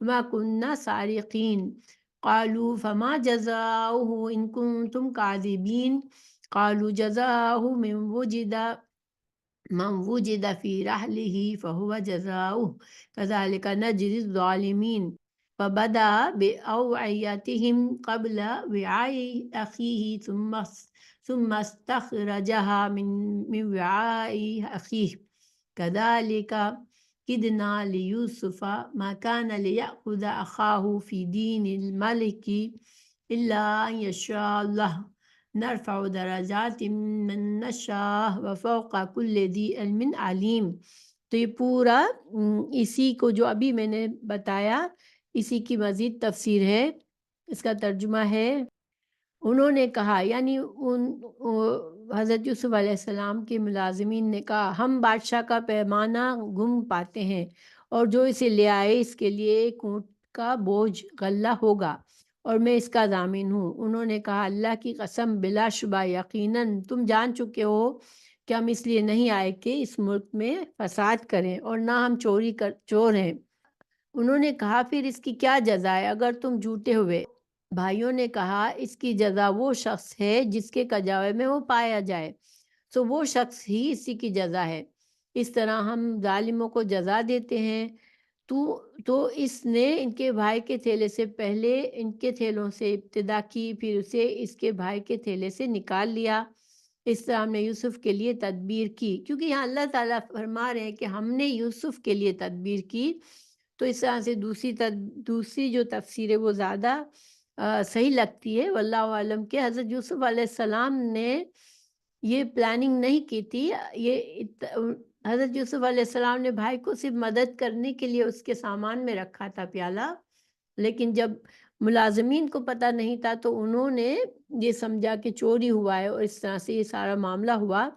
A: وما كنا سارقين قالوا فما جزاؤه إن كنتم كاذبين قالوا جزاؤه من وجد في رحله فهو جزاؤه كذلك نجزي الظالمين فبدأ بأوعيتهم قبل وعاء أخيه ثم استخرجها من وعاء أخيه كذلك كدنا ليوسف ما كان ليأخذ أخاه في دين الملك إلا أن يشاء الله نرفع درجات من نشاء وفوق كل ذي علم علیم۔ تو یہ پورا اسی کو جو ابھی میں نے بتایا اسی کی مزید تفسیر ہے۔ اس کا ترجمہ ہے، انہوں نے کہا، یعنی حضرت یوسف علیہ السلام کے ملازمین نے کہا، ہم بادشاہ کا پیمانہ گم پاتے ہیں اور جو اسے لے آئے اس کے لیے ایک اونٹ کا بوجھ غلہ ہوگا اور میں اس کا ضامن ہوں۔ انہوں نے کہا، اللہ کی قسم، بلا شبہ یقیناً تم جان چکے ہو کہ ہم اس لیے نہیں آئے کہ اس ملک میں فساد کریں اور نہ ہم چور ہیں۔ انہوں نے کہا، پھر اس کی کیا جزا ہے اگر تم جھوٹے ہوئے؟ بھائیوں نے کہا، اس کی جزا وہ شخص ہے جس کے کجاوے میں وہ پایا جائے، سو وہ شخص ہی اسی کی جزا ہے۔ اس طرح ہم ظالموں کو جزا دیتے ہیں۔ تو اس نے ان کے بھائی کے تھیلے سے پہلے ان کے تھیلوں سے ابتدا کی، پھر اسے اس کے بھائی کے تھیلے سے نکال لیا۔ اس طرح ہم نے یوسف کے لیے تدبیر کی، کیونکہ یہاں اللہ تعالیٰ فرما رہے ہیں کہ ہم نے یوسف کے لیے تدبیر کی۔ تو اس طرح سے دوسری جو تفسیر ہے وہ زیادہ صحیح لگتی ہے۔ واللہ عالم کہ حضرت یوسف علیہ السلام نے یہ پلاننگ نہیں کی تھی۔ حضرت یوسف علیہ السلام نے بھائی کو صرف مدد کرنے کے لیے اس کے سامان میں رکھا تھا پیالہ، لیکن جب ملازمین کو پتہ نہیں تھا تو انہوں نے یہ سمجھا کہ چوری ہوا ہے، اور اس طرح سے یہ سارا معاملہ ہوا۔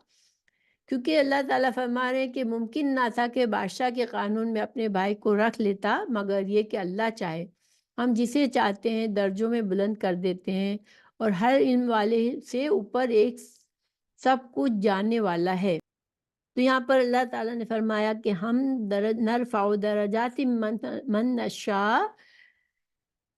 A: کیونکہ اللہ تعالیٰ فرما رہے ہیں کہ ممکن نہ تھا کہ بادشاہ کے قانون میں اپنے بھائی کو رکھ لیتا، مگر یہ کہ اللہ چاہے، ہم جسے چاہتے ہیں درجوں میں بلند کر دیتے ہیں، اور ہر علم والے سے اوپر ایک سب کچھ جاننے والا ہے۔ تو یہاں پر اللہ تعالیٰ نے فرمایا کہ ہم نرفع درجات من نشاء،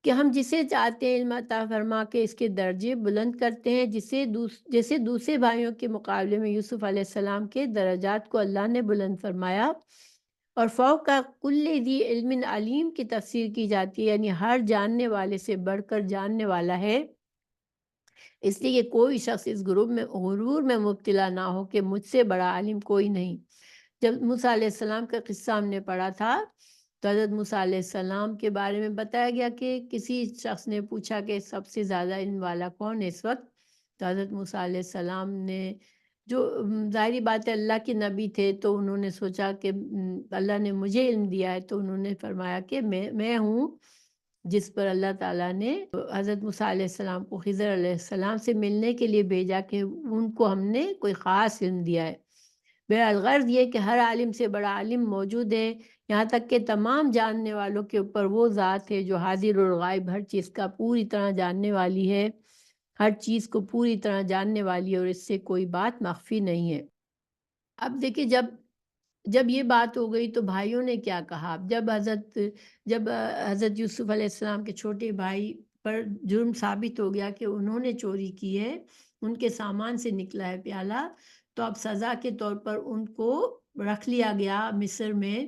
A: کہ ہم جسے چاہتے ہیں علم عطا فرما کے اس کے درجے بلند کرتے ہیں، جیسے دوسرے بھائیوں کے مقابلے میں یوسف علیہ السلام کے درجات کو اللہ نے بلند فرمایا۔ اور فوق کل ذی علم علیم کی تفسیر کی جاتی ہے، یعنی ہر جاننے والے سے بڑھ کر جاننے والا ہے۔ اس لیے کہ کوئی شخص اس غرور میں مبتلا نہ ہو کہ مجھ سے بڑا عالم کوئی نہیں۔ جب موسیٰ علیہ السلام کا قصہ ہم نے پڑھا تھا تو حضرت موسیٰ علیہ السلام کے بارے میں بتایا گیا کہ کسی شخص نے پوچھا کہ سب سے زیادہ علم والا کون ہے اس وقت، تو حضرت موسیٰ علیہ السلام نے، جو ظاہری بات ہے اللہ کے نبی تھے، تو انہوں نے سوچا کہ اللہ نے مجھے علم دیا ہے، تو انہوں نے فرمایا کہ میں ہوں جس پر اللہ تعالیٰ نے حضرت موسیٰ علیہ السلام کو خضر علیہ السلام سے ملنے کے لیے بھیجا، کہ ان کو ہم نے کوئی خاص علم دیا ہے۔ بہرحال غرض یہ کہ ہر عالم سے بڑا عالم موجود ہے، یہاں تک کہ تمام جاننے والوں کے اوپر وہ ذات ہے جو حاضر اور غائب ہر چیز کا پوری طرح جاننے والی ہے، ہر چیز کو پوری طرح جاننے والی ہے، اور اس سے کوئی بات مخفی نہیں ہے۔ اب دیکھیں، جب یہ بات ہو گئی تو بھائیوں نے کیا کہا؟ جب حضرت یوسف علیہ السلام کے چھوٹے بھائی پر جرم ثابت ہو گیا کہ انہوں نے چوری کی ہے، ان کے سامان سے نکلا ہے پیالہ، تو اب سزا کے طور پر ان کو رکھ لیا گیا مصر میں۔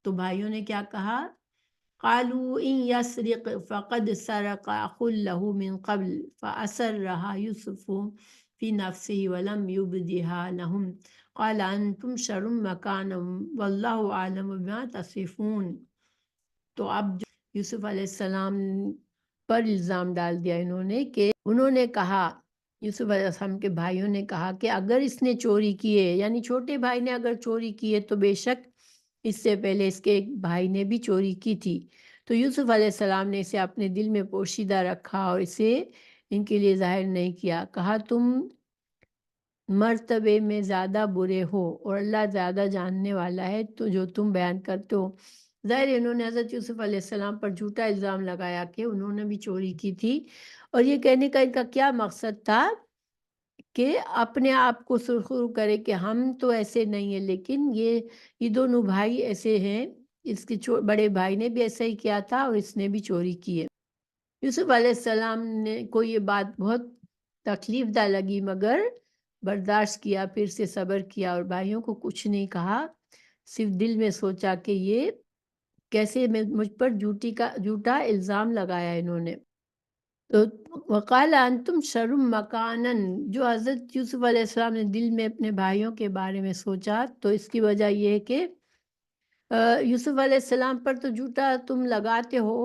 A: تو بھائیوں نے کیا کہا؟ قالوا إن يسرق فقد سرق أخ له من قبل فأسرها يوسف في نفسه ولم يبدها لهم قال أنتم شر مكانا والله أعلم بما تصفون۔ تو اب یوسف علیہ السلام پر الزام ڈال دیا انہوں نے کہا، یوسف علیہ السلام کے بھائیوں نے کہا کہ اگر اس نے چوری کی ہے، یعنی چھوٹے بھائی نے اگر چوری کی ہے تو بے شک اس سے پہلے اس کے ایک بھائی نے بھی چوری کی تھی۔ تو یوسف علیہ السلام نے اسے اپنے دل میں پوشیدہ رکھا اور اسے ان کے لیے ظاہر نہیں کیا۔ کہا تم مرتبے میں زیادہ برے ہو اور اللہ زیادہ جاننے والا ہے تو جو تم بیان کرتے ہو۔ ظاہر انہوں نے حضرت یوسف علیہ السلام پر جھوٹا الزام لگایا کہ انہوں نے بھی چوری کی تھی، اور یہ کہنے کا ان کا کیا مقصد تھا کہ اپنے آپ کو سرخرو کرے کہ ہم تو ایسے نہیں ہیں، لیکن یہ دونوں بھائی ایسے ہیں، اس کے بڑے بھائی نے بھی ایسا ہی کیا تھا اور اس نے بھی چوری کی ہے۔ یوسف علیہ السلام نے کو یہ بات بہت تکلیف دہ لگی، مگر برداشت کیا، پھر سے صبر کیا اور بھائیوں کو کچھ نہیں کہا، صرف دل میں سوچا کہ یہ کیسے مجھ پر جھوٹا الزام لگایا انہوں نے۔ تو وقال انتم شر مکانن، جو حضرت یوسف علیہ السلام نے دل میں اپنے بھائیوں کے بارے میں سوچا تو اس کی وجہ یہ ہے کہ یوسف علیہ السلام پر تو جھوٹا تم لگاتے ہو،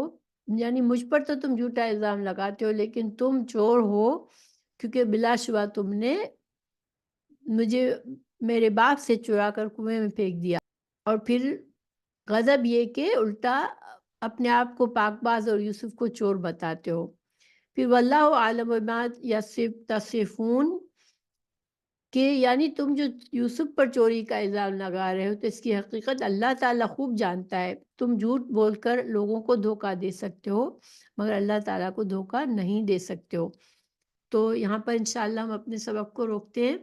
A: یعنی مجھ پر تو تم جھوٹا الزام لگاتے ہو، لیکن تم چور ہو، کیونکہ بلا شبہ تم نے مجھے میرے باپ سے چرا کر کنویں میں پھینک دیا، اور پھر غضب یہ کہ الٹا اپنے آپ کو پاک باز اور یوسف کو چور بتاتے ہو۔ پھر واللہ عالم بما تصفون، کہ یعنی تم جو یوسف پر چوری کا الزام لگا رہے ہو تو اس کی حقیقت اللہ تعالیٰ خوب جانتا ہے۔ تم جھوٹ بول کر لوگوں کو دھوکہ دے سکتے ہو، مگر اللہ تعالیٰ کو دھوکہ نہیں دے سکتے ہو۔ تو یہاں پر انشاءاللہ ہم اپنے سبق کو روکتے ہیں۔